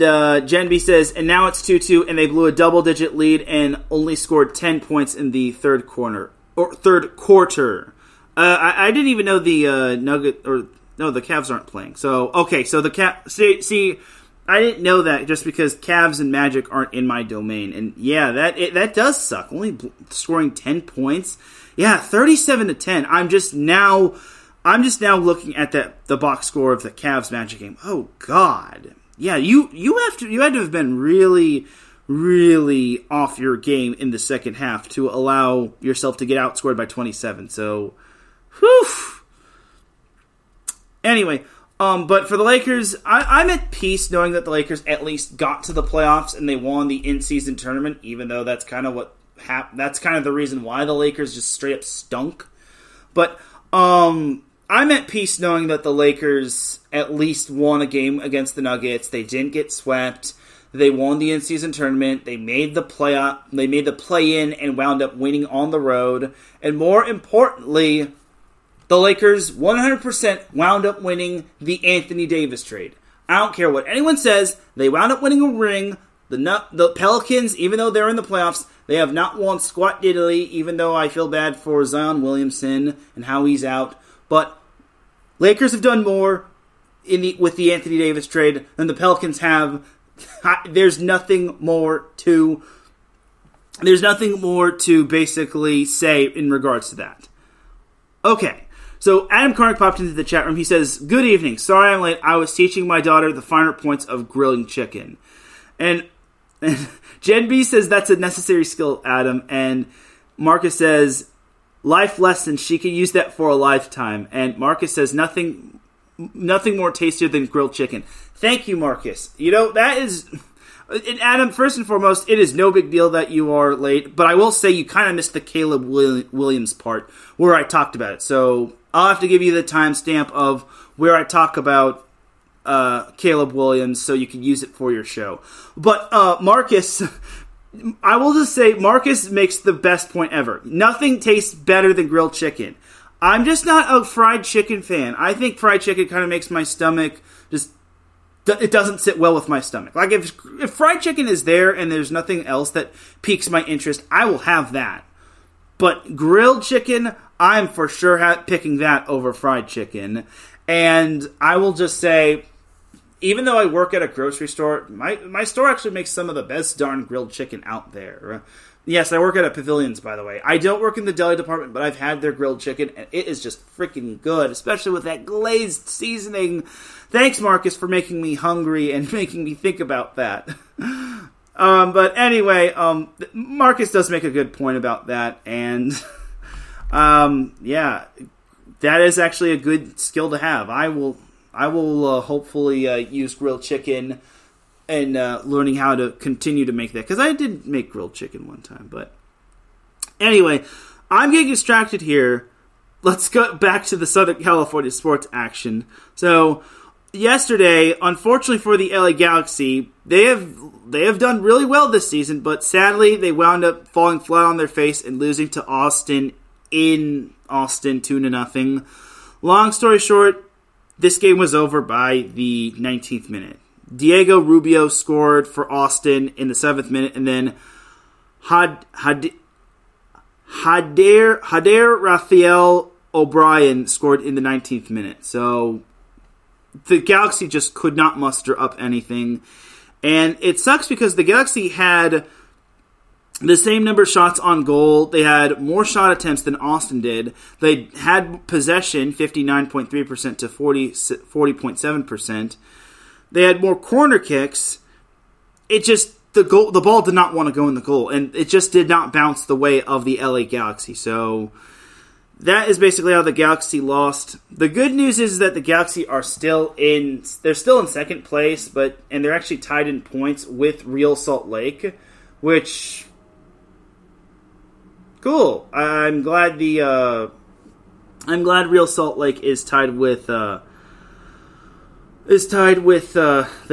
Jen B says, and now it's 2-2, and they blew a double-digit lead and only scored 10 points in the third quarter. I didn't even know the the Cavs aren't playing. So okay, so the Cavs see. I didn't know that just because Cavs and Magic aren't in my domain. And yeah, that does suck. Only scoring 10 points. Yeah, 37-10. I'm just now looking at the box score of the Cavs Magic game. Oh God. Yeah, you had to have been really, really off your game in the second half to allow yourself to get outscored by 27. So, whew. Anyway, but for the Lakers, I'm at peace knowing that the Lakers at least got to the playoffs and they won the in-season tournament, even though that's kind of that's kind of the reason why the Lakers just straight up stunk. But I'm at peace knowing that the Lakers at least won a game against the Nuggets. They didn't get swept. They won the in-season tournament. They made the play-in and wound up winning on the road. And more importantly, the Lakers 100% wound up winning the Anthony Davis trade. I don't care what anyone says. They wound up winning a ring. The Pelicans, even though they're in the playoffs, they have not won squat diddly, even though I feel bad for Zion Williamson and how he's out. But Lakers have done more with the Anthony Davis trade than the Pelicans have There's nothing more to basically say in regards to that. Okay, so Adam Karnick popped into the chat room. He says, "Good evening. Sorry I'm late. I was teaching my daughter the finer points of grilling chicken." And Jen B says, "That's a necessary skill, Adam." And Marcus says, "Life lesson. She can use that for a lifetime." And Marcus says, nothing more tastier than grilled chicken. Thank you, Marcus. That is... And Adam, first and foremost, it is no big deal that you are late, but I will say you kind of missed the Caleb Williams part where I talked about it. So I'll have to give you the timestamp of where I talk about Caleb Williams so you can use it for your show. But Marcus, I will just say Marcus makes the best point ever. Nothing tastes better than grilled chicken. I'm just not a fried chicken fan. I think fried chicken kind of makes my stomach just... It doesn't sit well with my stomach. Like, if fried chicken is there and there's nothing else that piques my interest, I will have that. But grilled chicken, I'm for sure picking that over fried chicken. And I will just say, even though I work at a grocery store, my store actually makes some of the best darn grilled chicken out there. Yes, I work at a Pavilions, by the way. I don't work in the deli department, but I've had their grilled chicken, and it is just freaking good, especially with that glazed seasoning. Thanks, Marcus, for making me hungry and making me think about that. But anyway, Marcus does make a good point about that, and yeah, that is actually a good skill to have. I will hopefully use grilled chicken and learning how to continue to make that, because I did make grilled chicken one time. But anyway, I'm getting distracted here. Let's go back to the Southern California sports action. So yesterday, unfortunately for the LA Galaxy, they have done really well this season, but sadly they wound up falling flat on their face and losing to Austin in Austin 2-0. Long story short, this game was over by the 19th minute. Diego Rubio scored for Austin in the 7th minute, and then Hader Rafael O'Brien scored in the 19th minute. So the Galaxy just could not muster up anything. And it sucks because the Galaxy had the same number of shots on goal. They had more shot attempts than Austin did. They had possession, 59.3% to 40.7%. They had more corner kicks. It just, the ball did not want to go in the goal, and it just did not bounce the way of the LA Galaxy. So that is basically how the Galaxy lost. The good news is that the Galaxy are still in second place, and they're actually tied in points with Real Salt Lake, which, cool. I'm glad Real Salt Lake is tied with the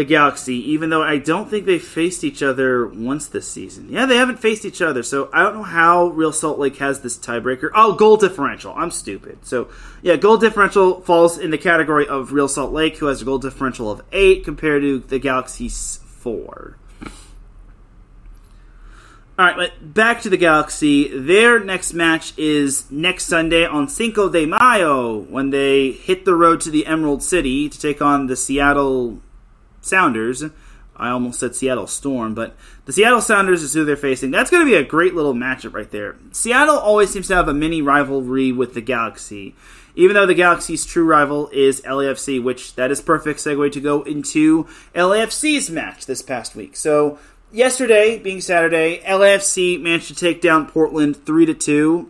Galaxy, even though I don't think they faced each other once this season. Yeah, they haven't faced each other, so I don't know how Real Salt Lake has this tiebreaker. Oh, goal differential. I'm stupid. So, yeah, goal differential falls in the category of Real Salt Lake, who has a goal differential of 8 compared to the Galaxy's 4. Alright, but back to the Galaxy. Their next match is next Sunday on Cinco de Mayo, when they hit the road to the Emerald City to take on the Seattle Sounders. I almost said Seattle Storm, but the Seattle Sounders is who they're facing. That's going to be a great little matchup right there. Seattle always seems to have a mini rivalry with the Galaxy, even though the Galaxy's true rival is LAFC, which that is perfect segue to go into LAFC's match this past week. So yesterday, being Saturday, LAFC managed to take down Portland 3-2.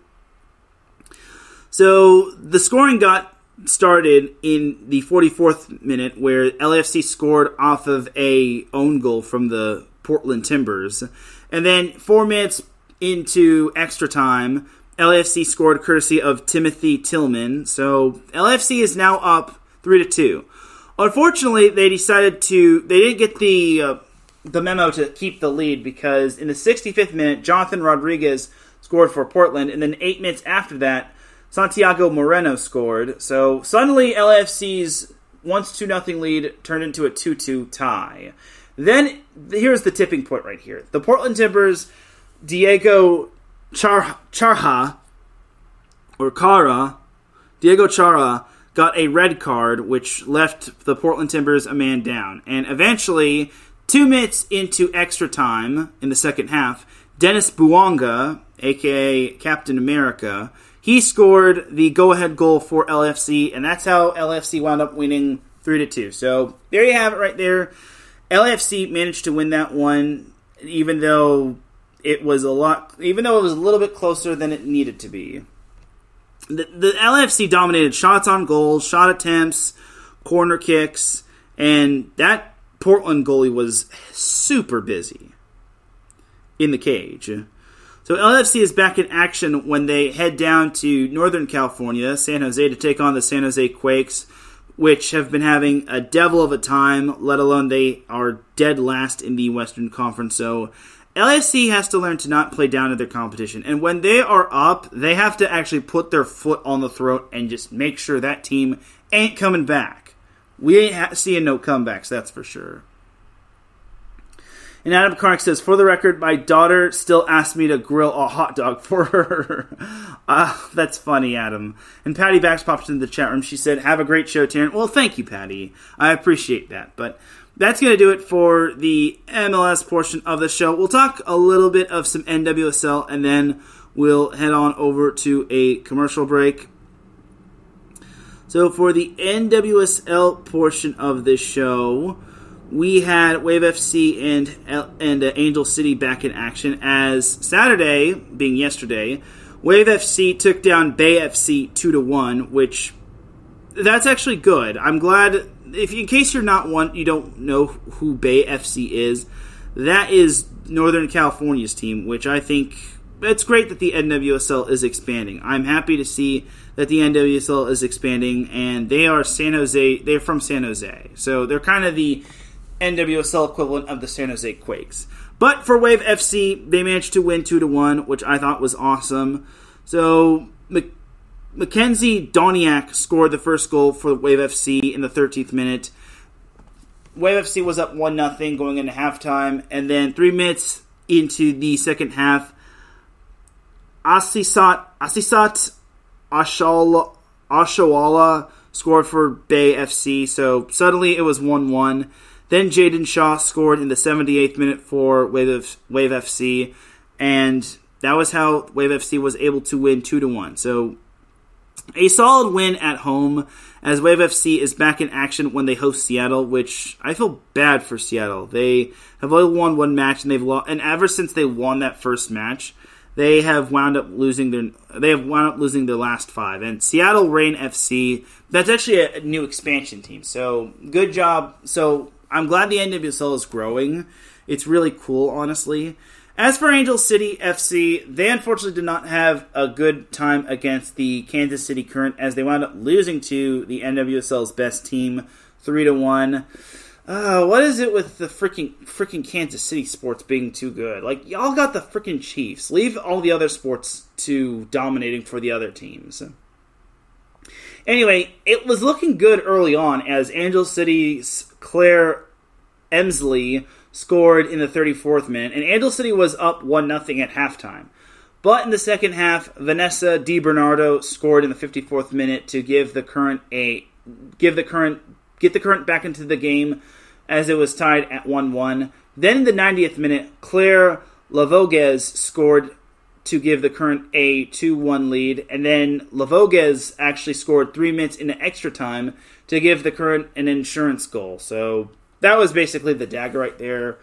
So the scoring got started in the 44th minute, where LAFC scored off of a own goal from the Portland Timbers. And then 4 minutes into extra time, LAFC scored courtesy of Timothy Tillman. So LAFC is now up 3-2. Unfortunately, they didn't get the memo to keep the lead, because in the 65th minute, Teran Rodriguez scored for Portland, and then 8 minutes after that, Santiago Moreno scored. So suddenly, LAFC's once 2-0 lead turned into a 2-2 tie. Then, here's the tipping point right here. The Portland Timbers, Diego Chara, got a red card, which left the Portland Timbers a man down. And eventually, 2 minutes into extra time in the second half, Dennis Bouanga, a.k.a. Captain America, he scored the go-ahead goal for LAFC, and that's how LAFC wound up winning 3-2. So there you have it right there. LAFC managed to win that one, even though it was a little bit closer than it needed to be. The LAFC dominated shots on goals, shot attempts, corner kicks, and that Portland goalie was super busy in the cage. So LAFC is back in action when they head down to Northern California, San Jose, to take on the San Jose Quakes, which have been having a devil of a time, let alone they are dead last in the Western Conference. So LAFC has to learn to not play down to their competition. And when they are up, they have to actually put their foot on the throat and just make sure that team ain't coming back. We ain't seeing no comebacks, that's for sure. And Adam Karnick says, for the record, my daughter still asked me to grill a hot dog for her. That's funny, Adam. And Patty Bax popped into the chat room. She said, have a great show, Teran. Well, thank you, Patty. I appreciate that. But that's going to do it for the MLS portion of the show. We'll talk a little bit of some NWSL, and then we'll head on over to a commercial break. So for the NWSL portion of this show, we had Wave FC and Angel City back in action, as Saturday, being yesterday, Wave FC took down Bay FC 2-1, which that's actually good. I'm glad, in case you don't know who Bay FC is, that is Northern California's team, which I think it's great that the NWSL is expanding. I'm happy to see that the NWSL is expanding, and they are they're from San Jose. So they're kind of the NWSL equivalent of the San Jose Quakes. But for Wave FC, they managed to win 2-1, which I thought was awesome. So Mackenzie Doniak scored the first goal for Wave FC in the 13th minute. Wave FC was up 1-0 going into halftime, and then 3 minutes into the second half, Asisat Ashawala scored for Bay FC, so suddenly it was 1-1. Then Jaden Shaw scored in the 78th minute for Wave FC, and that was how Wave FC was able to win 2-1. So a solid win at home, as Wave FC is back in action when they host Seattle, which I feel bad for Seattle. They have only won one match, and ever since they won that first match, they have wound up losing their last 5. And Seattle Reign FC, that's actually a new expansion team. So good job. So I'm glad the NWSL is growing. It's really cool, honestly. As for Angel City FC, they unfortunately did not have a good time against the Kansas City Current, as they wound up losing to the NWSL's best team 3-1. What is it with the freaking Kansas City sports being too good? Like, y'all got the freaking Chiefs. Leave all the other sports to dominating for the other teams. Anyway, it was looking good early on, as Angel City's Claire Emsley scored in the 34th minute, and Angel City was up 1-0 at halftime. But in the second half, Vanessa DiBernardo scored in the 54th minute to get the Current back into the game, as it was tied at 1-1. Then in the 90th minute, Claire Lavoguez scored to give the Current a 2-1 lead, and then Lavoguez actually scored 3 minutes into extra time to give the Current an insurance goal. So that was basically the dagger right there,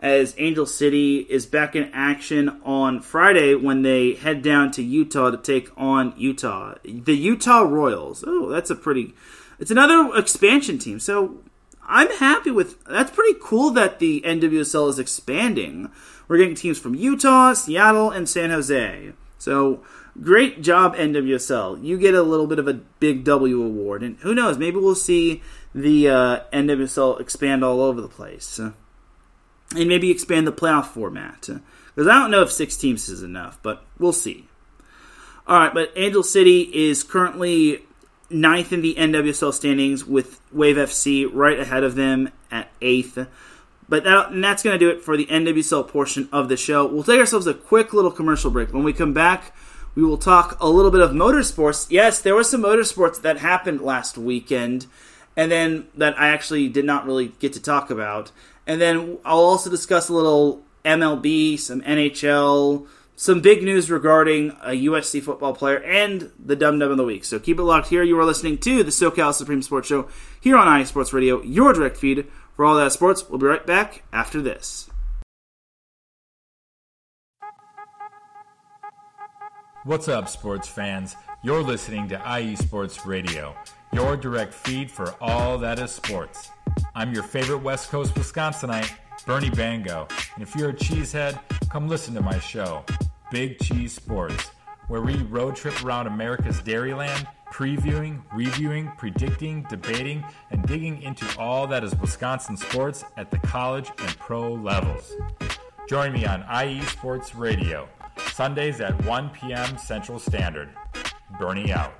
as Angel City is back in action on Friday when they head down to Utah to take on Utah. The Utah Royals. Oh, it's another expansion team. So I'm happy with, that's pretty cool that the NWSL is expanding. We're getting teams from Utah, Seattle, and San Jose. So great job, NWSL. You get a little bit of a big W award. And who knows, maybe we'll see the NWSL expand all over the place. And maybe expand the playoff format. Because I don't know if 6 teams is enough, but we'll see. Alright, but Angel City is currently 9th in the NWSL standings, with Wave FC right ahead of them at 8th. But that's going to do it for the NWSL portion of the show. We'll take ourselves a quick little commercial break. When we come back, we will talk a little bit of motorsports. Yes, there was some motorsports that happened last weekend, and then that I actually did not really get to talk about, And then I'll also discuss a little MLB, some NHL, some big news regarding a USC football player, and the Dum Dum of the Week. So keep it locked here. You are listening to the SoCal Supreme Sports Show here on IE Sports Radio, your direct feed for all that sports. We'll be right back after this. What's up, sports fans? You're listening to IE Sports Radio, your direct feed for all that is sports. I'm your favorite West Coast Wisconsinite, Bernie Bango, and if you're a cheesehead, come listen to my show, Big Cheese Sports, where we road trip around America's Dairyland, previewing, reviewing, predicting, debating, and digging into all that is Wisconsin sports at the college and pro levels. Join me on IE Sports Radio, Sundays at 1 p.m. Central Standard. Bernie out.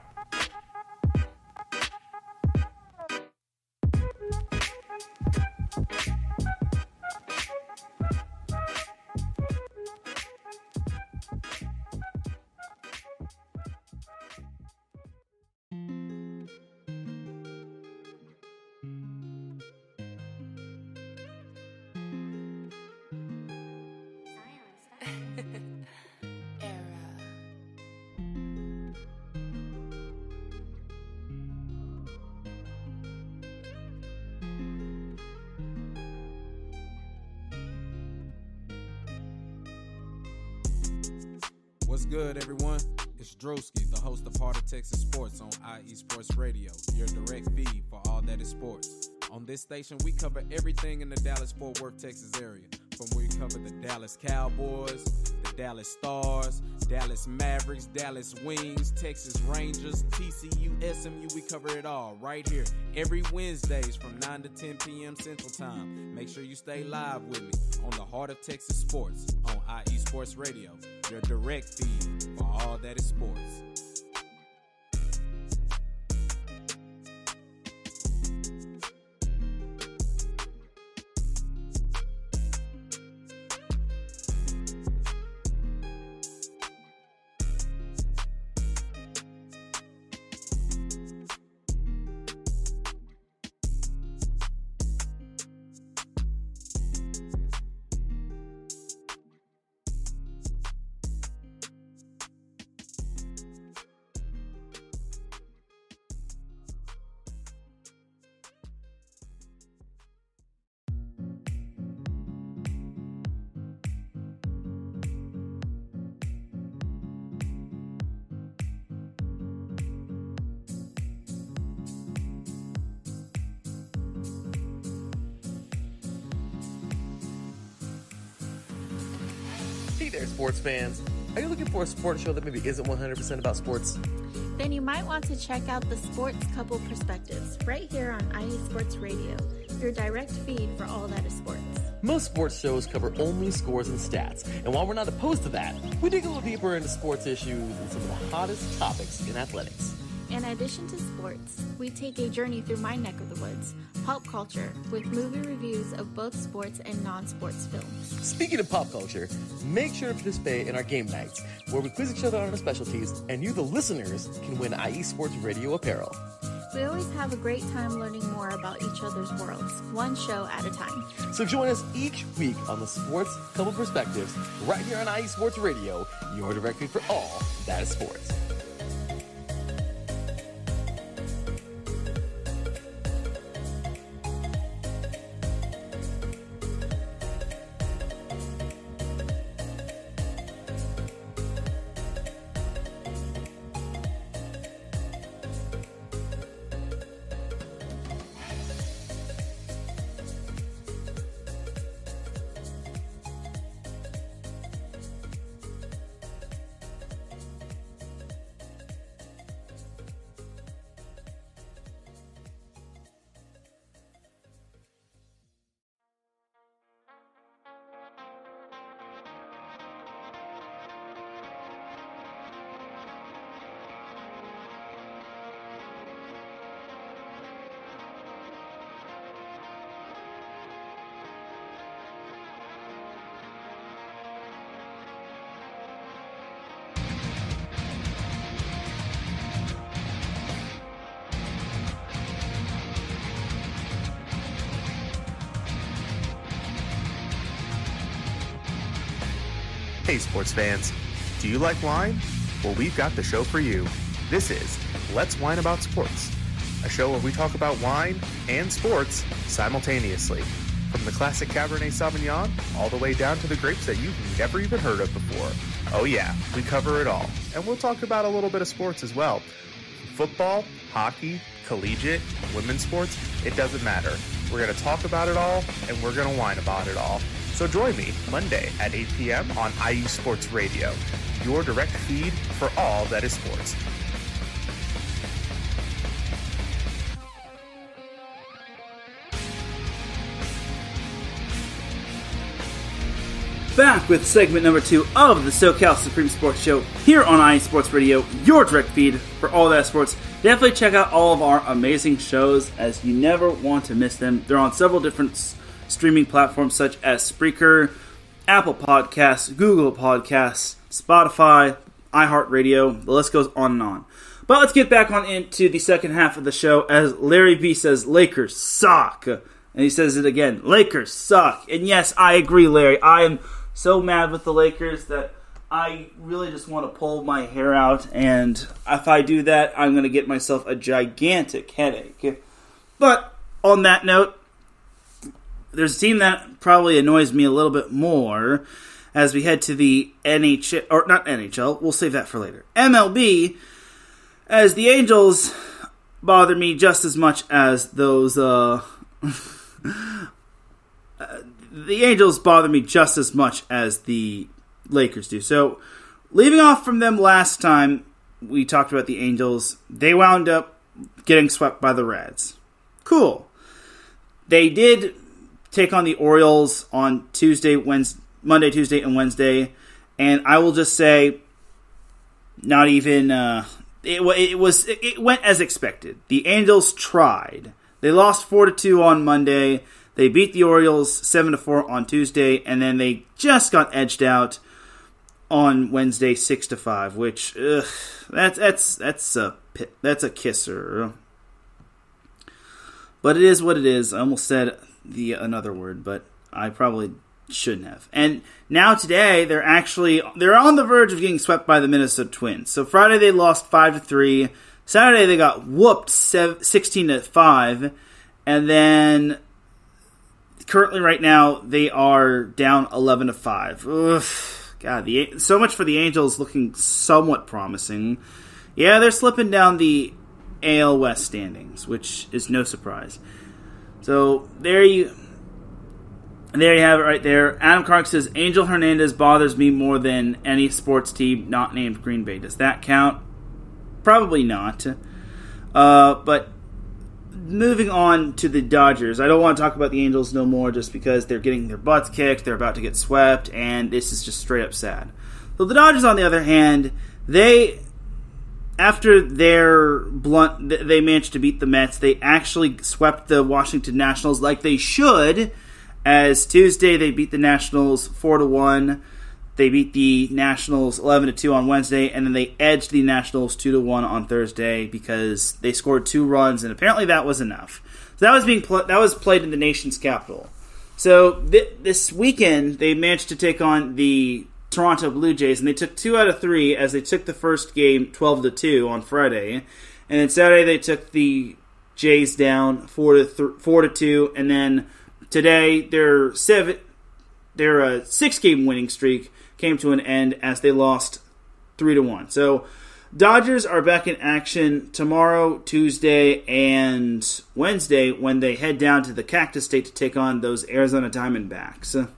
What's good, everyone? It's Drewski, the host of Heart of Texas Sports on IE Sports Radio, your direct feed for all that is sports. On this station, we cover everything in the Dallas-Fort Worth, Texas area. From we cover the Dallas Cowboys, the Dallas Stars, Dallas Mavericks, Dallas Wings, Texas Rangers, TCU, SMU, we cover it all right here every Wednesdays from 9 to 10 p.m. Central Time. Make sure you stay live with me on the Heart of Texas Sports on IE Sports Radio, your direct feed for all that is sports. Hey there, sports fans. Are you looking for a sports show that maybe isn't 100% about sports? Then you might want to check out the Sports Couple Perspectives right here on IE Sports Radio, your direct feed for all that is sports. Most sports shows cover only scores and stats, and while we're not opposed to that, we dig a little deeper into sports issues and some of the hottest topics in athletics. In addition to sports, we take a journey through my neck of the woods, pop culture, with movie reviews of both sports and non-sports films. Speaking of pop culture, make sure to participate in our game nights, where we quiz each other on our specialties, and you, the listeners, can win IE Sports Radio apparel. We always have a great time learning more about each other's worlds, one show at a time. So join us each week on the Sports Couple Perspectives, right here on IE Sports Radio, your direct feed for all that is sports. Hey sports fans, do you like wine? Well, we've got the show for you. This is Let's Wine About Sports, a show where we talk about wine and sports simultaneously. From the classic Cabernet Sauvignon all the way down to the grapes that you've never even heard of before. Oh yeah, we cover it all. And we'll talk about a little bit of sports as well. Football, hockey, collegiate, women's sports, it doesn't matter. We're going to talk about it all, and we're going to whine about it all. So join me Monday at 8 p.m. on IU Sports Radio, your direct feed for all that is sports. Back with segment number 2 of the SoCal Supreme Sports Show here on IE Sports Radio, your direct feed for all that sports. Definitely check out all of our amazing shows, as you never want to miss them. They're on several different streaming platforms such as Spreaker, Apple Podcasts, Google Podcasts, Spotify, iHeartRadio. The list goes on and on. But let's get back on into the second half of the show as Larry B says, Lakers suck. And he says it again, Lakers suck. And yes, I agree, Larry. I am so mad with the Lakers that I really just want to pull my hair out, and if I do that, I'm going to get myself a gigantic headache. But on that note, there's a team that probably annoys me a little bit more as we head to the NHL, or not NHL, we'll save that for later. MLB, as the Angels bother me just as much as those, the Angels bother me just as much as the Lakers do. So, leaving off from them last time we talked about the Angels, they wound up getting swept by the Reds. Cool. They did take on the Orioles on Monday, Tuesday, and Wednesday, and I will just say, not even it went as expected. The Angels tried. They lost 4-2 on Monday. They beat the Orioles 7-4 on Tuesday, and then they just got edged out on Wednesday 6-5, which that's a kisser. But it is what it is. I almost said another word, but I probably shouldn't have. And now today they're on the verge of getting swept by the Minnesota Twins. So Friday they lost 5-3. Saturday they got whooped 16-5, and then currently, right now, they are down 11-5. Ugh, God, so much for the Angels looking somewhat promising. Yeah, they're slipping down the AL West standings, which is no surprise. So there you have it right there. Adam Clark says, Angel Hernandez bothers me more than any sports team not named Green Bay. Does that count? Probably not. But moving on to the Dodgers, I don't want to talk about the Angels no more just because they're getting their butts kicked, they're about to get swept, and this is just straight up sad. So the Dodgers, on the other hand, after they managed to beat the Mets, they actually swept the Washington Nationals like they should, as Tuesday they beat the Nationals 4-1. They beat the Nationals 11-2 on Wednesday, and then they edged the Nationals 2-1 on Thursday because they scored 2 runs, and apparently that was enough. So that was played in the nation's capital. So this weekend they managed to take on the Toronto Blue Jays, and they took 2 out of 3 as they took the first game 12-2 on Friday, and then Saturday they took the Jays down 4-2, and then today their 6-game winning streak came to an end as they lost 3-1. So Dodgers are back in action tomorrow, Tuesday, and Wednesday when they head down to the Cactus State to take on those Arizona Diamondbacks. And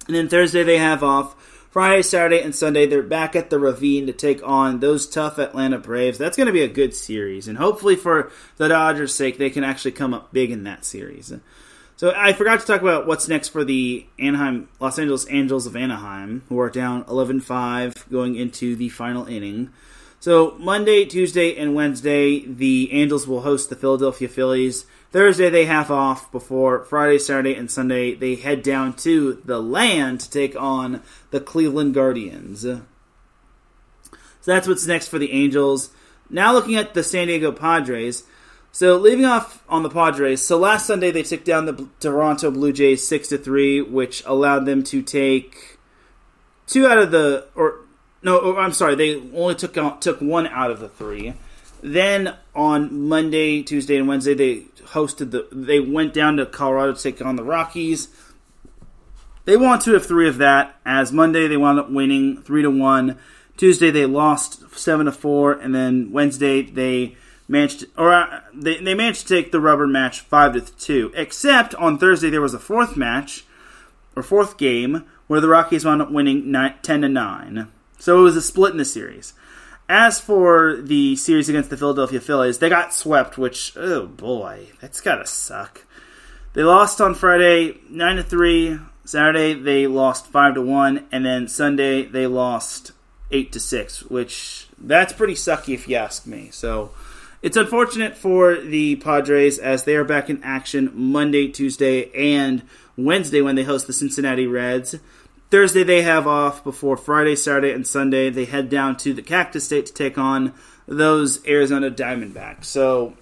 then Thursday they have off. Friday, Saturday, and Sunday they're back at the Ravine to take on those tough Atlanta Braves. That's going to be a good series, and hopefully for the Dodgers' sake they can actually come up big in that series. So I forgot to talk about what's next for the Los Angeles Angels of Anaheim, who are down 11-5 going into the final inning. So Monday, Tuesday, and Wednesday, the Angels will host the Philadelphia Phillies. Thursday, they have off before Friday, Saturday, and Sunday. They head down to the land to take on the Cleveland Guardians. So that's what's next for the Angels. Now looking at the San Diego Padres. So leaving off on the Padres, so last Sunday they took down the Toronto Blue Jays 6-3, which allowed them to take 2 out of the they only took 1 out of the 3. Then on Monday, Tuesday, and Wednesday, they went down to Colorado to take on the Rockies. They won 2 of 3 of that. As Monday, they wound up winning 3-1. Tuesday, they lost 7-4, and then Wednesday they managed to take the rubber match 5-2. Except on Thursday, there was a fourth game where the Rockies wound up winning 10-9. So it was a split in the series. As for the series against the Philadelphia Phillies, they got swept, which, oh boy, that's gotta suck. They lost on Friday 9-3. Saturday they lost 5-1, and then Sunday they lost 8-6, which that's pretty sucky if you ask me. So it's unfortunate for the Padres as they are back in action Monday, Tuesday, and Wednesday when they host the Cincinnati Reds. Thursday they have off before Friday, Saturday, and Sunday. They head down to the Cactus State to take on those Arizona Diamondbacks. So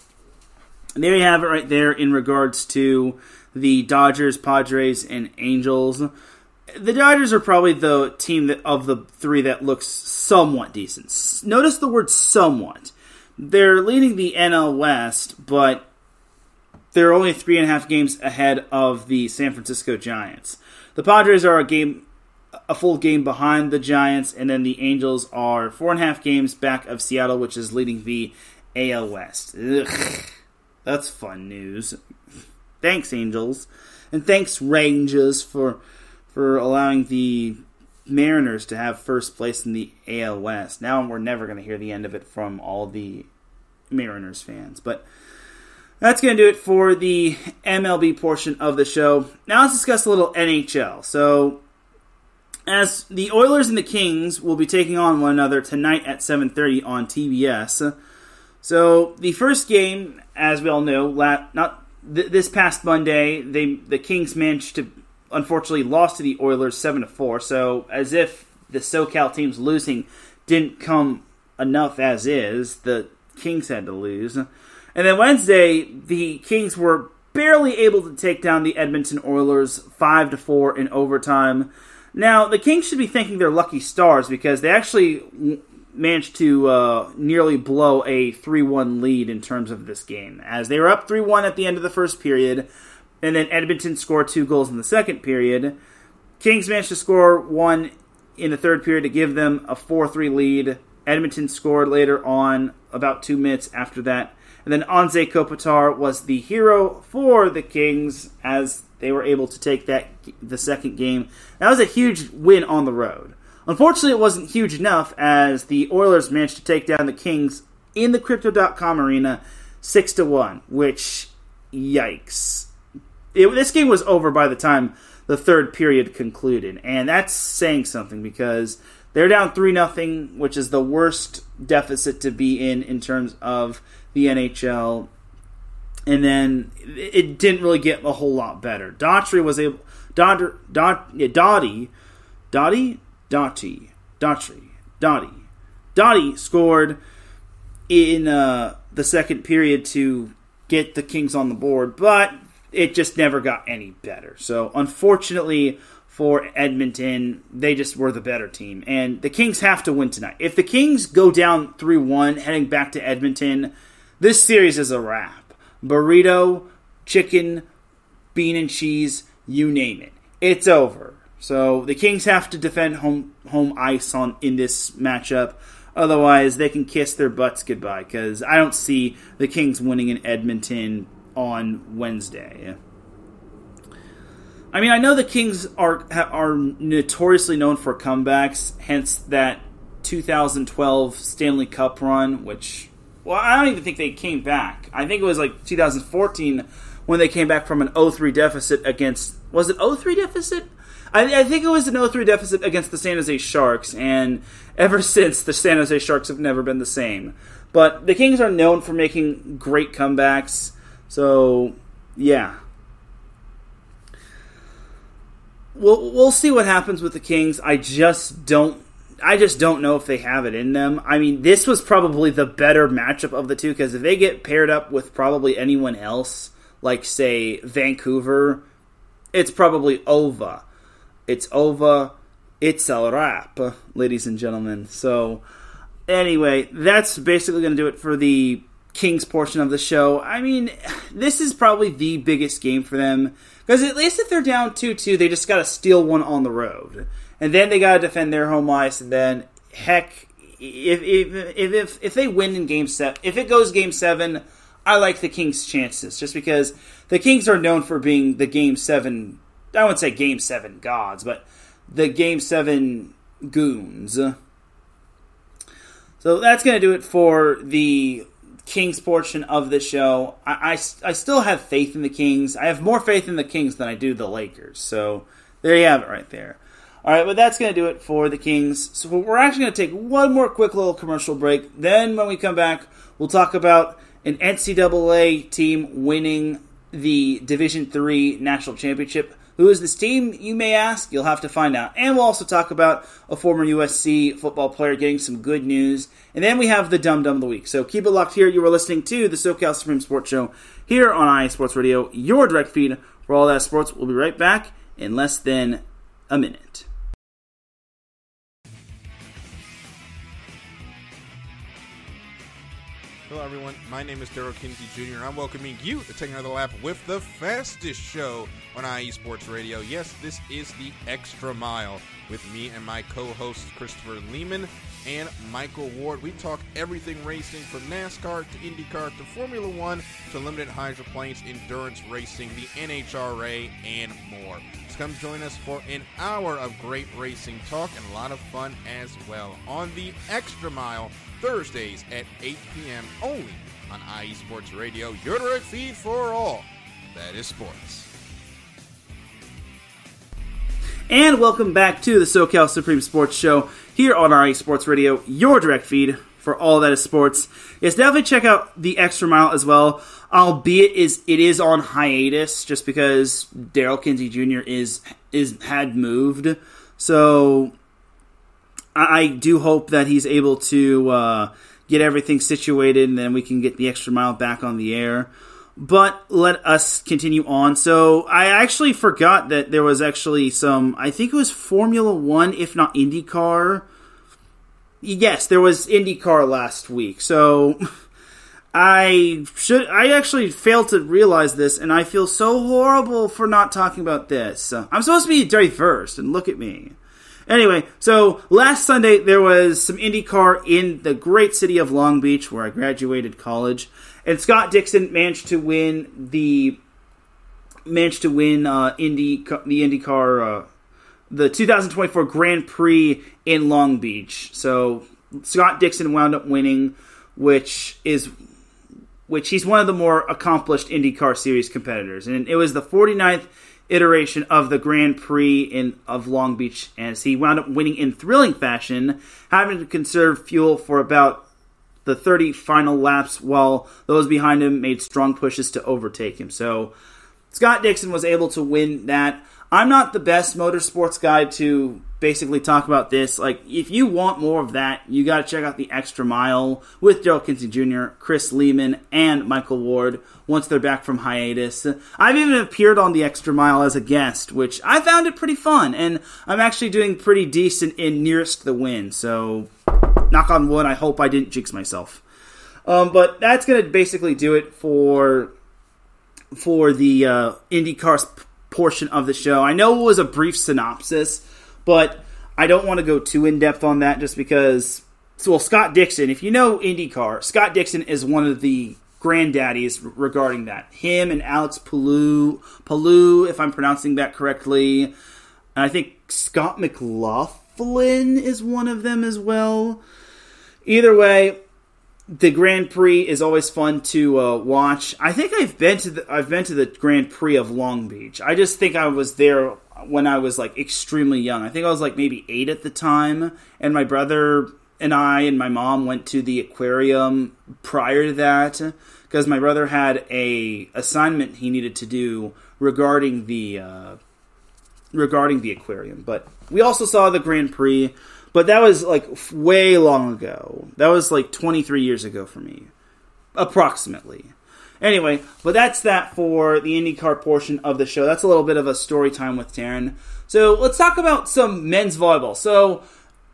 there you have it right there in regards to the Dodgers, Padres, and Angels. The Dodgers are probably the team of the 3 that looks somewhat decent. Notice the word somewhat. They're leading the NL West, but they're only 3.5 games ahead of the San Francisco Giants. The Padres are a full game behind the Giants, and then the Angels are 4.5 games back of Seattle, which is leading the AL West. Ugh, that's fun news. Thanks, Angels. And thanks, Rangers, for allowing the Mariners to have first place in the AL West. Now we're never going to hear the end of it from all the Mariners fans. But that's going to do it for the MLB portion of the show. Now let's discuss a little NHL. So, as the Oilers and the Kings will be taking on one another tonight at 7:30 on TBS. So, the first game, as we all know, this past Monday, the Kings managed to, unfortunately, lost to the Oilers 7-4. So, as if the SoCal teams losing didn't come enough as is, the Kings had to lose. And then Wednesday, the Kings were barely able to take down the Edmonton Oilers 5-4 in overtime. Now, the Kings should be thanking their lucky stars because they actually managed to nearly blow a 3-1 lead in terms of this game, as they were up 3-1 at the end of the first period, and then Edmonton scored 2 goals in the second period. Kings managed to score 1 in the third period to give them a 4-3 lead. Edmonton scored later on, about 2 minutes after that. And then Anze Kopitar was the hero for the Kings as they were able to take the second game. That was a huge win on the road. Unfortunately, it wasn't huge enough as the Oilers managed to take down the Kings in the Crypto.com arena 6-1, which, yikes. This game was over by the time the third period concluded, and that's saying something because they're down 3-0, which is the worst deficit to be in terms of the NHL. And then it didn't really get a whole lot better. Daughtry scored in the second period to get the Kings on the board, but it just never got any better. So unfortunately for Edmonton, they just were the better team. And the Kings have to win tonight. If the Kings go down 3-1 heading back to Edmonton, this series is a wrap. Burrito, chicken, bean and cheese, you name it. It's over. So the Kings have to defend home ice in this matchup. Otherwise, they can kiss their butts goodbye because I don't see the Kings winning in Edmonton on Wednesday. I mean, I know the Kings are notoriously known for comebacks, hence that 2012 Stanley Cup run, which... Well, I don't even think they came back. I think it was like 2014 when they came back from an 0-3 deficit against... Was it 0-3 deficit? I think it was an 0-3 deficit against the San Jose Sharks, and ever since, the San Jose Sharks have never been the same. But the Kings are known for making great comebacks, so, yeah. We'll see what happens with the Kings. I just don't know if they have it in them. I mean, this was probably the better matchup of the two, because if they get paired up with probably anyone else, like, say, Vancouver, it's probably over. It's over. it's a wrap, ladies and gentlemen. So, anyway, that's basically going to do it for the Kings portion of the show. I mean, this is probably the biggest game for them, because at least if they're down 2-2, they just got to steal one on the road. And then they got to defend their home ice, and then, heck, if they win in Game 7, if it goes Game 7, I like the Kings' chances, just because the Kings are known for being the Game 7, I wouldn't say Game 7 gods, but the Game 7 goons. So that's going to do it for the Kings portion of the show. I still have faith in the Kings. I have more faith in the Kings than I do the Lakers. So there you have it right there. All right, but that's going to do it for the Kings. So we're actually going to take one more quick little commercial break. Then when we come back, we'll talk about an NCAA team winning the Division III National Championship. Who is this team, you may ask? You'll have to find out. And we'll also talk about a former USC football player getting some good news. And then we have the Dum Dum of the Week. So keep it locked here. You are listening to the SoCal Supreme Sports Show here on IE Sports Radio, your direct feed for all that sports. We'll be right back in less than a minute. Hello, everyone. My name is Daryl Kinsey Jr., and I'm welcoming you to take another lap with the fastest show on IE Sports Radio. Yes, this is the Extra Mile with me and my co-hosts Christopher Lehman and Michael Ward. We talk everything racing from NASCAR to IndyCar to Formula One to limited hydroplanes, endurance racing, the NHRA, and more. So come join us for an hour of great racing talk and a lot of fun as well on the Extra Mile, Thursdays at 8 p.m. only on IE Sports Radio, your direct feed for all that is sports. And welcome back to the SoCal Supreme Sports Show here on IE Sports Radio, your direct feed for all that is sports. Yes, definitely check out the Extra Mile as well, albeit it is on hiatus just because Daryl Kinsey Jr. had moved. So I do hope that he's able to get everything situated and then we can get the Extra Mile back on the air. But let us continue on. So I actually forgot that there was actually some, I think it was Formula One, if not IndyCar. Yes, there was IndyCar last week. So I actually failed to realize this, and I feel so horrible for not talking about this. I'm supposed to be diverse, and look at me. Anyway, so last Sunday there was some IndyCar in the great city of Long Beach, where I graduated college. And Scott Dixon managed to win the IndyCar, the 2024 Grand Prix in Long Beach. So Scott Dixon wound up winning, which he's one of the more accomplished IndyCar Series competitors, and it was the 49th iteration of the Grand Prix of Long Beach, as he wound up winning in thrilling fashion, having to conserve fuel for about the 30 final laps, while those behind him made strong pushes to overtake him. So Scott Dixon was able to win that. I'm not the best motorsports guy to basically talk about this. Like, if you want more of that, you got to check out the Extra Mile with Daryl Kinsey Jr., Chris Lehman, and Michael Ward once they're back from hiatus. I've even appeared on the Extra Mile as a guest, which I found it pretty fun, and I'm actually doing pretty decent in nearest the win, so knock on wood, I hope I didn't jinx myself. But that's going to basically do it for the IndyCar portion of the show. I know it was a brief synopsis, but I don't want to go too in-depth on that just because, Scott Dixon, if you know IndyCar, Scott Dixon is one of the granddaddies regarding that. Him and Alex Palou, if I'm pronouncing that correctly. And I think Scott McLaughlin is one of them as well. Either way, the Grand Prix is always fun to watch. I think I've been to the Grand Prix of Long Beach. I just think I was there when I was like extremely young. I think I was like maybe 8 at the time, and my brother and I and my mom went to the aquarium prior to that because my brother had a assignment he needed to do regarding the aquarium. But we also saw the Grand Prix. But that was, like, way long ago. That was, like, 23 years ago for me. Approximately. Anyway, but that's that for the IndyCar portion of the show. That's a little bit of a story time with Teran. So let's talk about some men's volleyball. So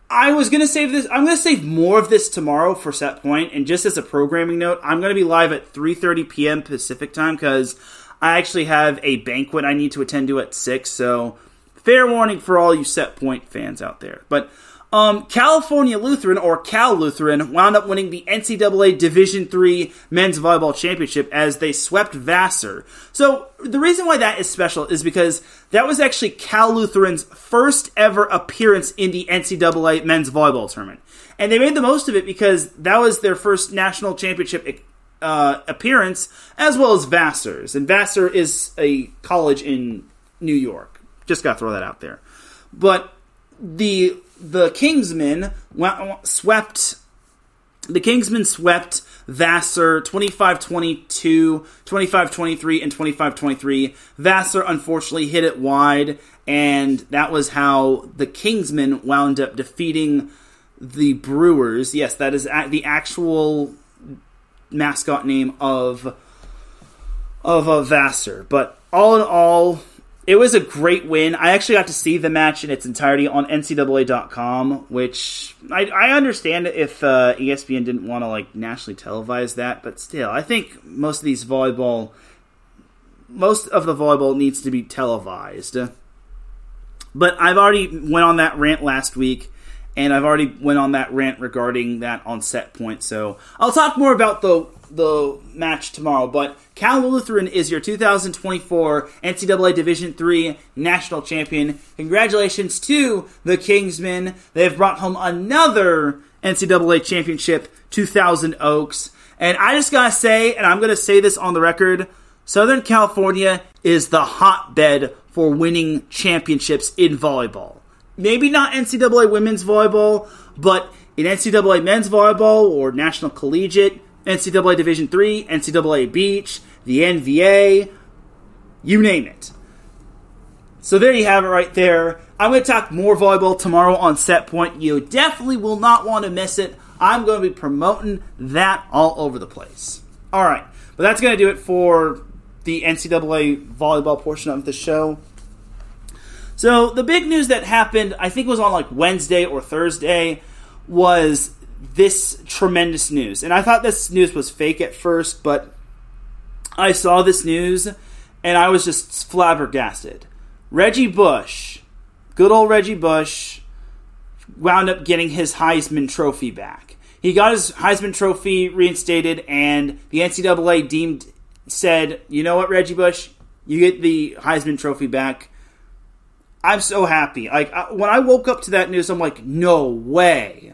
I was going to save this. I'm going to save more of this tomorrow for Set Point. And just as a programming note, I'm going to be live at 3:30 p.m. Pacific time because I actually have a banquet I need to attend to at 6. So fair warning for all you Set Point fans out there. But California Lutheran, or Cal Lutheran, wound up winning the NCAA Division III Men's Volleyball Championship as they swept Vassar. So the reason why that is special is because that was actually Cal Lutheran's first ever appearance in the NCAA Men's Volleyball Tournament. And they made the most of it because that was their first national championship appearance, as well as Vassar's. And Vassar is a college in New York. Just got to throw that out there. But the Kingsmen swept Vassar 25-22, 25-23, and 25-23. Vassar unfortunately hit it wide, and that was how the Kingsmen wound up defeating the Brewers. Yes, that is the actual mascot name of Vassar. But all in all, it was a great win. I actually got to see the match in its entirety on NCAA.com, which I understand if ESPN didn't want to nationally televise that, but still, I think most of the volleyball needs to be televised. But I've already went on that rant last week, and I've already went on that rant regarding that on Set Point, so I'll talk more about the match tomorrow. But Cal Lutheran is your 2024 NCAA Division III national champion. Congratulations to the Kingsmen. They've brought home another NCAA championship to Thousand Oaks. And I just gotta say, and I'm gonna say this on the record, Southern California is the hotbed for winning championships in volleyball. Maybe not NCAA women's volleyball, but in NCAA men's volleyball or national collegiate, NCAA Division III, NCAA Beach, the NVA, you name it. So there you have it right there. I'm going to talk more volleyball tomorrow on Set Point. You definitely will not want to miss it. I'm going to be promoting that all over the place. All right, but that's going to do it for the NCAA volleyball portion of the show. So the big news that happened, I think it was on Wednesday or Thursday, was this tremendous news. And I thought this news was fake at first, but I saw this news and I was just flabbergasted. Reggie Bush, good old Reggie Bush, wound up getting his Heisman Trophy back. He got his Heisman Trophy reinstated, and the NCAA said, you know what, Reggie Bush, you get the Heisman Trophy back. I'm so happy. When I woke up to that news, I'm like, no way.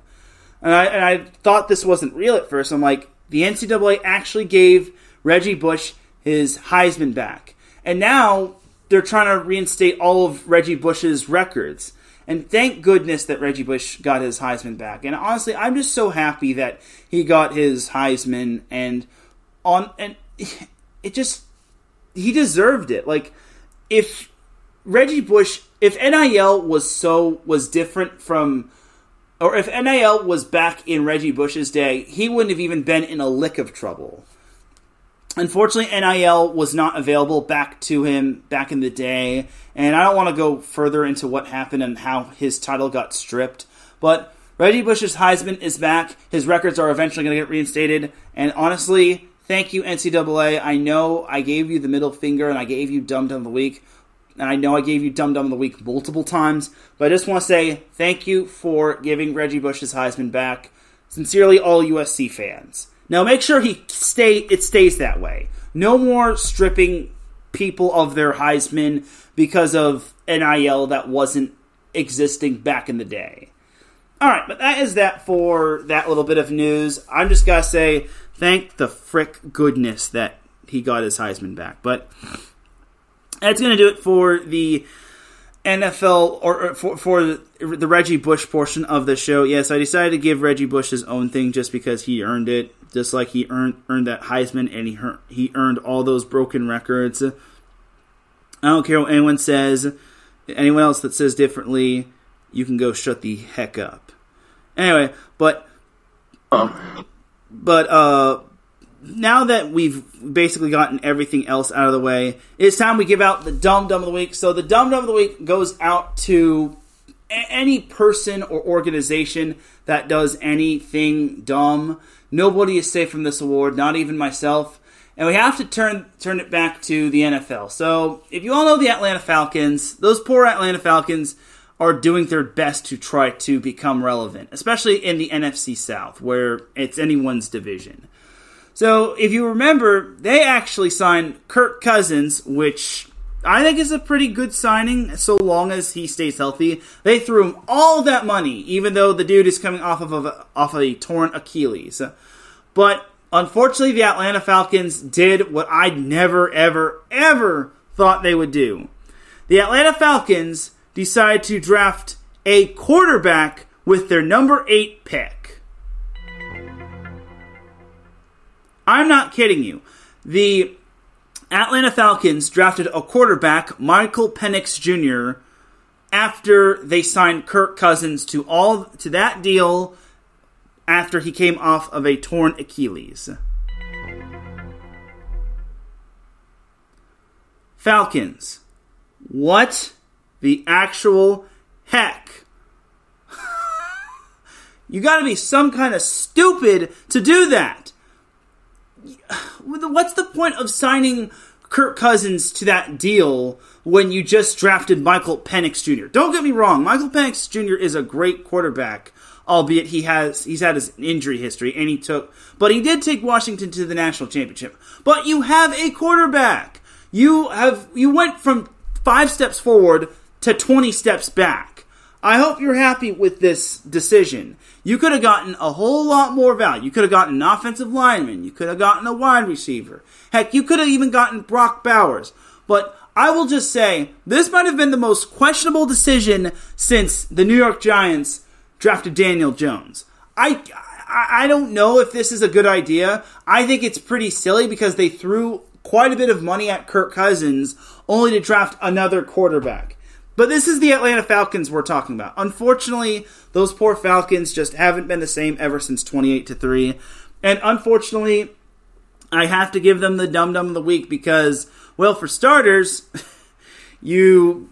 And I thought this wasn't real at first. I'm like, the NCAA actually gave Reggie Bush his Heisman back. And now they're trying to reinstate all of Reggie Bush's records. And thank goodness that Reggie Bush got his Heisman back. And honestly, I'm just so happy that he got his Heisman, and he deserved it. If Reggie Bush, if NIL was different from, or if NIL was back in Reggie Bush's day, he wouldn't have even been in a lick of trouble. Unfortunately, NIL was not available back to him back in the day, and I don't want to go further into what happened and how his title got stripped, but Reggie Bush's Heisman is back. His records are eventually going to get reinstated, and honestly, thank you, NCAA. I know I gave you the middle finger, and I gave you Dum Dum of the Week, and I know I gave you Dum Dum of the Week multiple times, but I just want to say thank you for giving Reggie Bush's Heisman back. Sincerely, all USC fans. Now make sure it stays that way. No more stripping people of their Heisman because of NIL that wasn't existing back in the day. Alright, but that is that for that little bit of news. I'm just going to say thank the frick goodness that he got his Heisman back. But that's going to do it for the NFL, or for the Reggie Bush portion of the show. Yes, I decided to give Reggie Bush his own thing just because he earned it. Just like he earned that Heisman, and he earned all those broken records. I don't care what anyone says. Anyone else that says differently, you can go shut the heck up. Anyway, but now that we've basically gotten everything else out of the way, it's time we give out the Dumb Dumb of the Week. So the Dumb Dumb of the Week goes out to any person or organization that does anything dumb. Nobody is safe from this award, not even myself. And we have to turn it back to the NFL. So if you all know the Atlanta Falcons, those poor Atlanta Falcons are doing their best to try to become relevant, especially in the NFC South, where it's anyone's division. So if you remember, they actually signed Kirk Cousins, which I think is a pretty good signing, so long as he stays healthy. They threw him all that money, even though the dude is coming off of a torn Achilles. But unfortunately, the Atlanta Falcons did what I never, ever, ever thought they would do. The Atlanta Falcons decided to draft a quarterback with their number 8 pick. I'm not kidding you. The Atlanta Falcons drafted a quarterback, Michael Penix Jr., after they signed Kirk Cousins to that deal after he came off of a torn Achilles. Falcons, what the actual heck? You gotta be some kind of stupid to do that. What's the point of signing Kirk Cousins to that deal when you just drafted Michael Penix Jr.? Don't get me wrong, Michael Penix Jr. is a great quarterback, albeit he's had his injury history, but he did take Washington to the national championship. But you have a quarterback. You went from 5 steps forward to 20 steps back. I hope you're happy with this decision. You could have gotten a whole lot more value. You could have gotten an offensive lineman. You could have gotten a wide receiver. Heck, you could have even gotten Brock Bowers. But I will just say, this might have been the most questionable decision since the New York Giants drafted Daniel Jones. I don't know if this is a good idea. I think it's pretty silly because they threw quite a bit of money at Kirk Cousins only to draft another quarterback. But this is the Atlanta Falcons we're talking about. Unfortunately, those poor Falcons just haven't been the same ever since 28-3. And unfortunately, I have to give them the Dum Dum of the Week because, well, for starters, you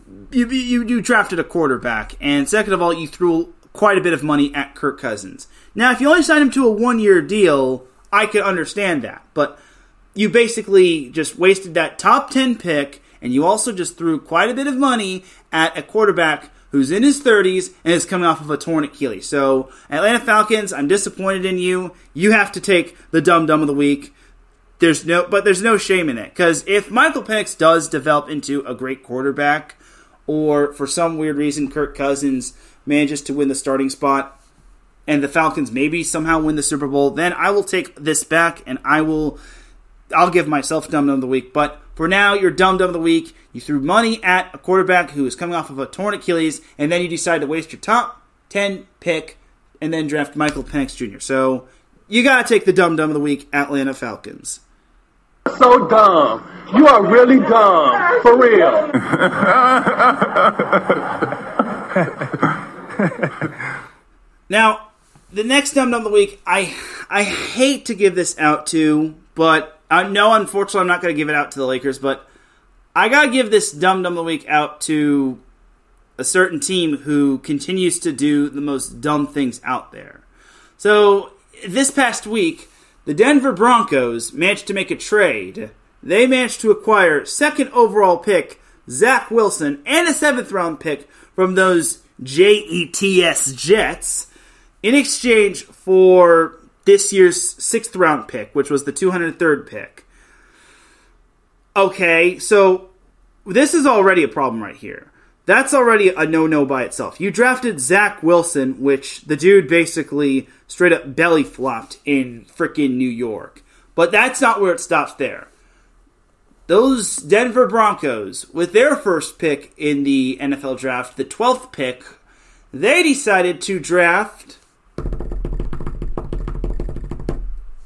drafted a quarterback. And second of all, you threw quite a bit of money at Kirk Cousins. Now, if you only signed him to a 1-year deal, I could understand that. But you basically just wasted that top 10 pick, and you also just threw quite a bit of money at a quarterback who's in his 30s and is coming off of a torn Achilles. So, Atlanta Falcons, I'm disappointed in you. You have to take the Dum Dum of the Week. There's no shame in it. Because if Michael Penix does develop into a great quarterback, or for some weird reason Kirk Cousins manages to win the starting spot, and the Falcons maybe somehow win the Super Bowl, then I will take this back and I'll give myself Dum Dum of the Week. But for now, you're Dum Dum of the Week. You threw money at a quarterback who is coming off of a torn Achilles, and then you decide to waste your top 10 pick and then draft Michael Penix Jr. So you got to take the Dum Dum of the Week, Atlanta Falcons. So dumb. You are really dumb. For real. Now, the next Dum Dum of the Week, I hate to give this out to, but no, unfortunately, I'm not going to give it out to the Lakers, but I got to give this Dum Dum of the Week out to a certain team who continues to do the most dumb things out there. So, this past week, the Denver Broncos managed to make a trade. They managed to acquire 2nd overall pick, Zach Wilson, and a 7th round pick from those Jets in exchange for this year's 6th round pick, which was the 203rd pick. Okay, so this is already a problem right here. That's already a no-no by itself. You drafted Zach Wilson, which the dude basically straight up belly flopped in frickin' New York. But that's not where it stops there. Those Denver Broncos, with their first pick in the NFL draft, the 12th pick, they decided to draft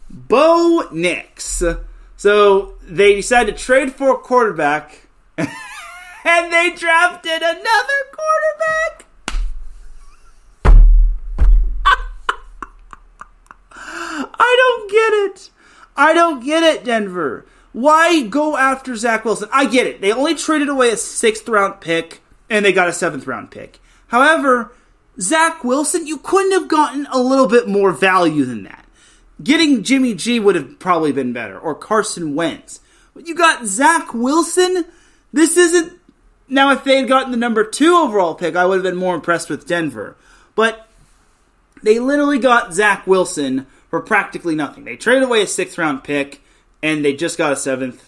Bo Nix. So they decided to trade for a quarterback, and they drafted another quarterback. I don't get it. I don't get it, Denver. Why go after Zach Wilson? I get it. They only traded away a 6th-round pick, and they got a 7th-round pick. However, Zach Wilson, you couldn't have gotten a little bit more value than that. Getting Jimmy G would have probably been better, or Carson Wentz. But you got Zach Wilson? This isn't... Now, if they had gotten the number 2 overall pick, I would have been more impressed with Denver. But they literally got Zach Wilson for practically nothing. They traded away a 6th-round pick, and they just got a 7th,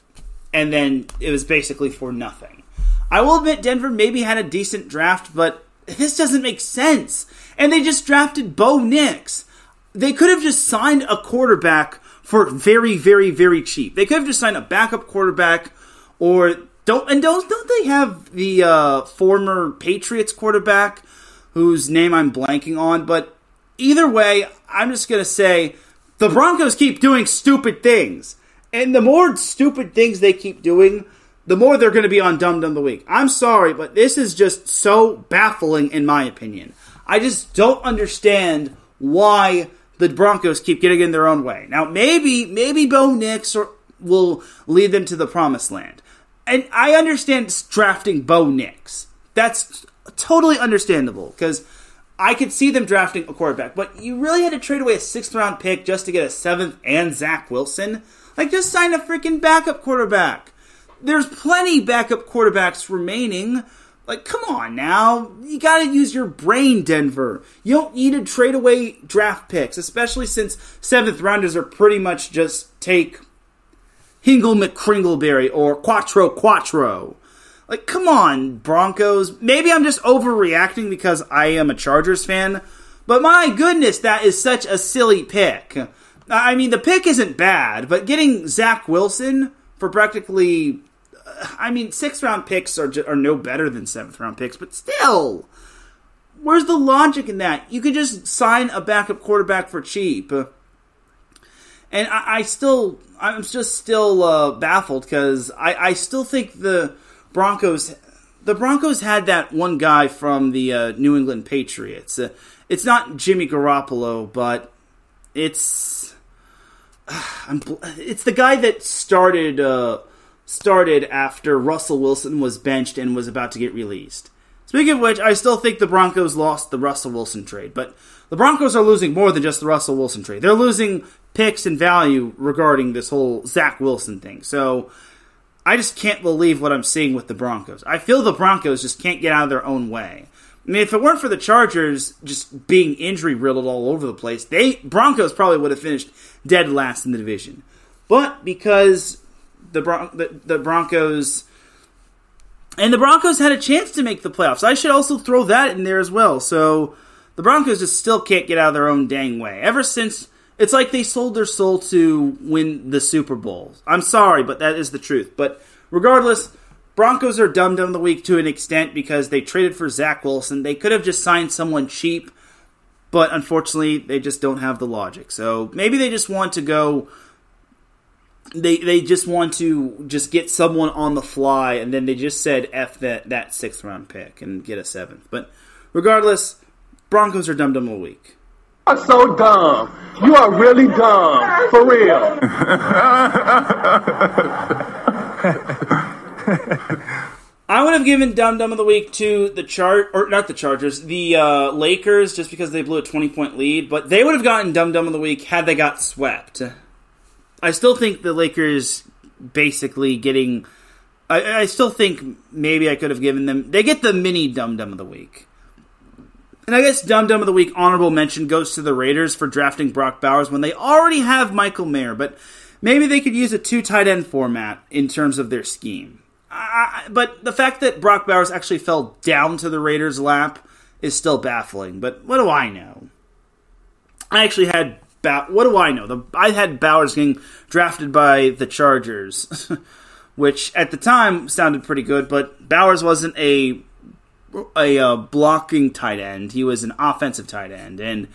and then it was basically for nothing. I will admit Denver maybe had a decent draft, but this doesn't make sense. And they just drafted Bo Nix. They could have just signed a quarterback for very, very, very cheap. They could have just signed a backup quarterback, or don't they have the former Patriots quarterback whose name I'm blanking on? But either way, I'm just going to say the Broncos keep doing stupid things. And the more stupid things they keep doing, the more they're going to be on Dum Dum of the Week. I'm sorry, but this is just so baffling in my opinion. I just don't understand why the Broncos keep getting in their own way. Now, maybe Bo Nix will lead them to the promised land. And I understand drafting Bo Nix. That's totally understandable, because I could see them drafting a quarterback. But you really had to trade away a 6th-round pick just to get a 7th and Zach Wilson? Like, just sign a freaking backup quarterback. There's plenty backup quarterbacks remaining. Like, come on now. You gotta use your brain, Denver. You don't need to trade away draft picks, especially since 7th rounders are pretty much just take Hingle McCringleberry or Quattro. Like, come on, Broncos. Maybe I'm just overreacting because I am a Chargers fan, but my goodness, that is such a silly pick. I mean, the pick isn't bad, but getting Zach Wilson for practically... 6th-round picks are no better than 7th-round picks, but still, where's the logic in that? You could just sign a backup quarterback for cheap. And I'm just still baffled, because I still think the Broncos had that one guy from the New England Patriots. It's not Jimmy Garoppolo, but it's the guy that started after Russell Wilson was benched and was about to get released. Speaking of which, I still think the Broncos lost the Russell Wilson trade, but the Broncos are losing more than just the Russell Wilson trade. They're losing picks and value regarding this whole Zach Wilson thing. So I just can't believe what I'm seeing with the Broncos. I feel the Broncos just can't get out of their own way. I mean, if it weren't for the Chargers just being injury-riddled all over the place, Broncos probably would have finished dead last in the division. But because the Broncos had a chance to make the playoffs. I should also throw that in there as well. So the Broncos just still can't get out of their own dang way. Ever since, it's like they sold their soul to win the Super Bowl. I'm sorry, but that is the truth. But regardless, Broncos are Dum Dum of the Week to an extent because they traded for Zach Wilson. They could have just signed someone cheap, but unfortunately, they just don't have the logic. So maybe they just want to go... They just want to just get someone on the fly, and then they just said F that 6th-round pick and get a 7th. But regardless, Broncos are Dum Dum of the Week. You are so dumb. You are really dumb. For real. I would have given Dum Dum of the Week to the Lakers, just because they blew a 20-point lead, but they would have gotten Dum Dum of the Week had they got swept. I still think the Lakers basically getting... I still think maybe I could have given them... They get the mini Dum Dum of the Week. And I guess Dum Dum of the Week honorable mention goes to the Raiders for drafting Brock Bowers when they already have Michael Mayer, but maybe they could use a 2 tight end format in terms of their scheme. But the fact that Brock Bowers actually fell down to the Raiders' lap is still baffling. But what do I know? I actually had... What do I know? I had Bowers getting drafted by the Chargers, which at the time sounded pretty good, but Bowers wasn't a blocking tight end. He was an offensive tight end, and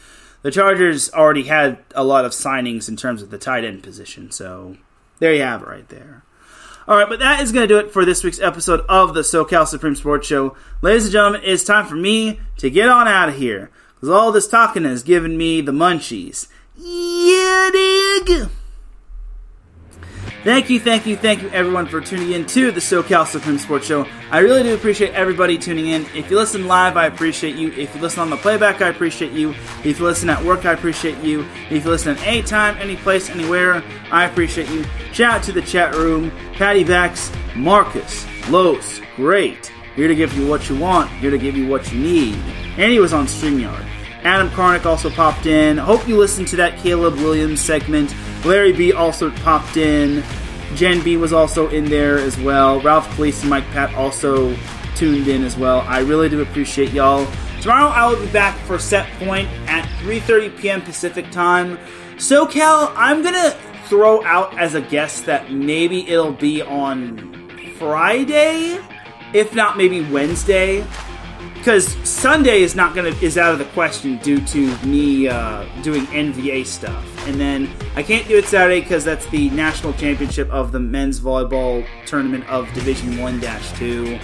the Chargers already had a lot of signings in terms of the tight end position, so there you have it right there. All right, but that is going to do it for this week's episode of the SoCal Supreme Sports Show. Ladies and gentlemen, it's time for me to get on out of here, because all this talking has given me the munchies. Yeah, dig. Thank you, everyone, for tuning in to the SoCal Supreme Sports Show. I really do appreciate everybody tuning in. If you listen live, I appreciate you. If you listen on the playback, I appreciate you. If you listen at work, I appreciate you. If you listen at any time, any place, anywhere, I appreciate you. Shout out to the chat room. Patty Vex, Marcus, Los, great. Here to give you what you want, here to give you what you need. And he was on StreamYard. Adam Karnick also popped in. Hope you listened to that Caleb Williams segment. Larry B also popped in. Jen B was also in there as well. Ralph Cleese and Mike Pat also tuned in as well. I really do appreciate y'all. Tomorrow I will be back for Set Point at 3:30 p.m. Pacific time. SoCal, I'm going to throw out as a guess that maybe it'll be on Friday, if not maybe Wednesday. Because Sunday is out of the question due to me doing NVA stuff. And then I can't do it Saturday because that's the national championship of the men's volleyball tournament of Division 1-2.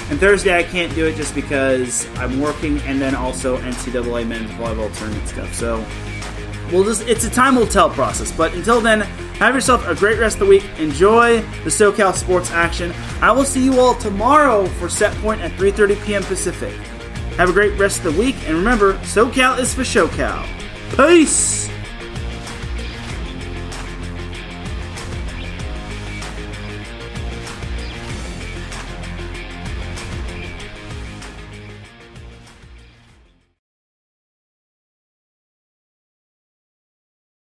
And Thursday I can't do it just because I'm working, and then also NCAA men's volleyball tournament stuff. So it's a time will tell process. But until then, have yourself a great rest of the week. Enjoy the SoCal sports action. I will see you all tomorrow for Set Point at 3:30 p.m. Pacific. Have a great rest of the week, and remember, SoCal is for SoCal. Peace!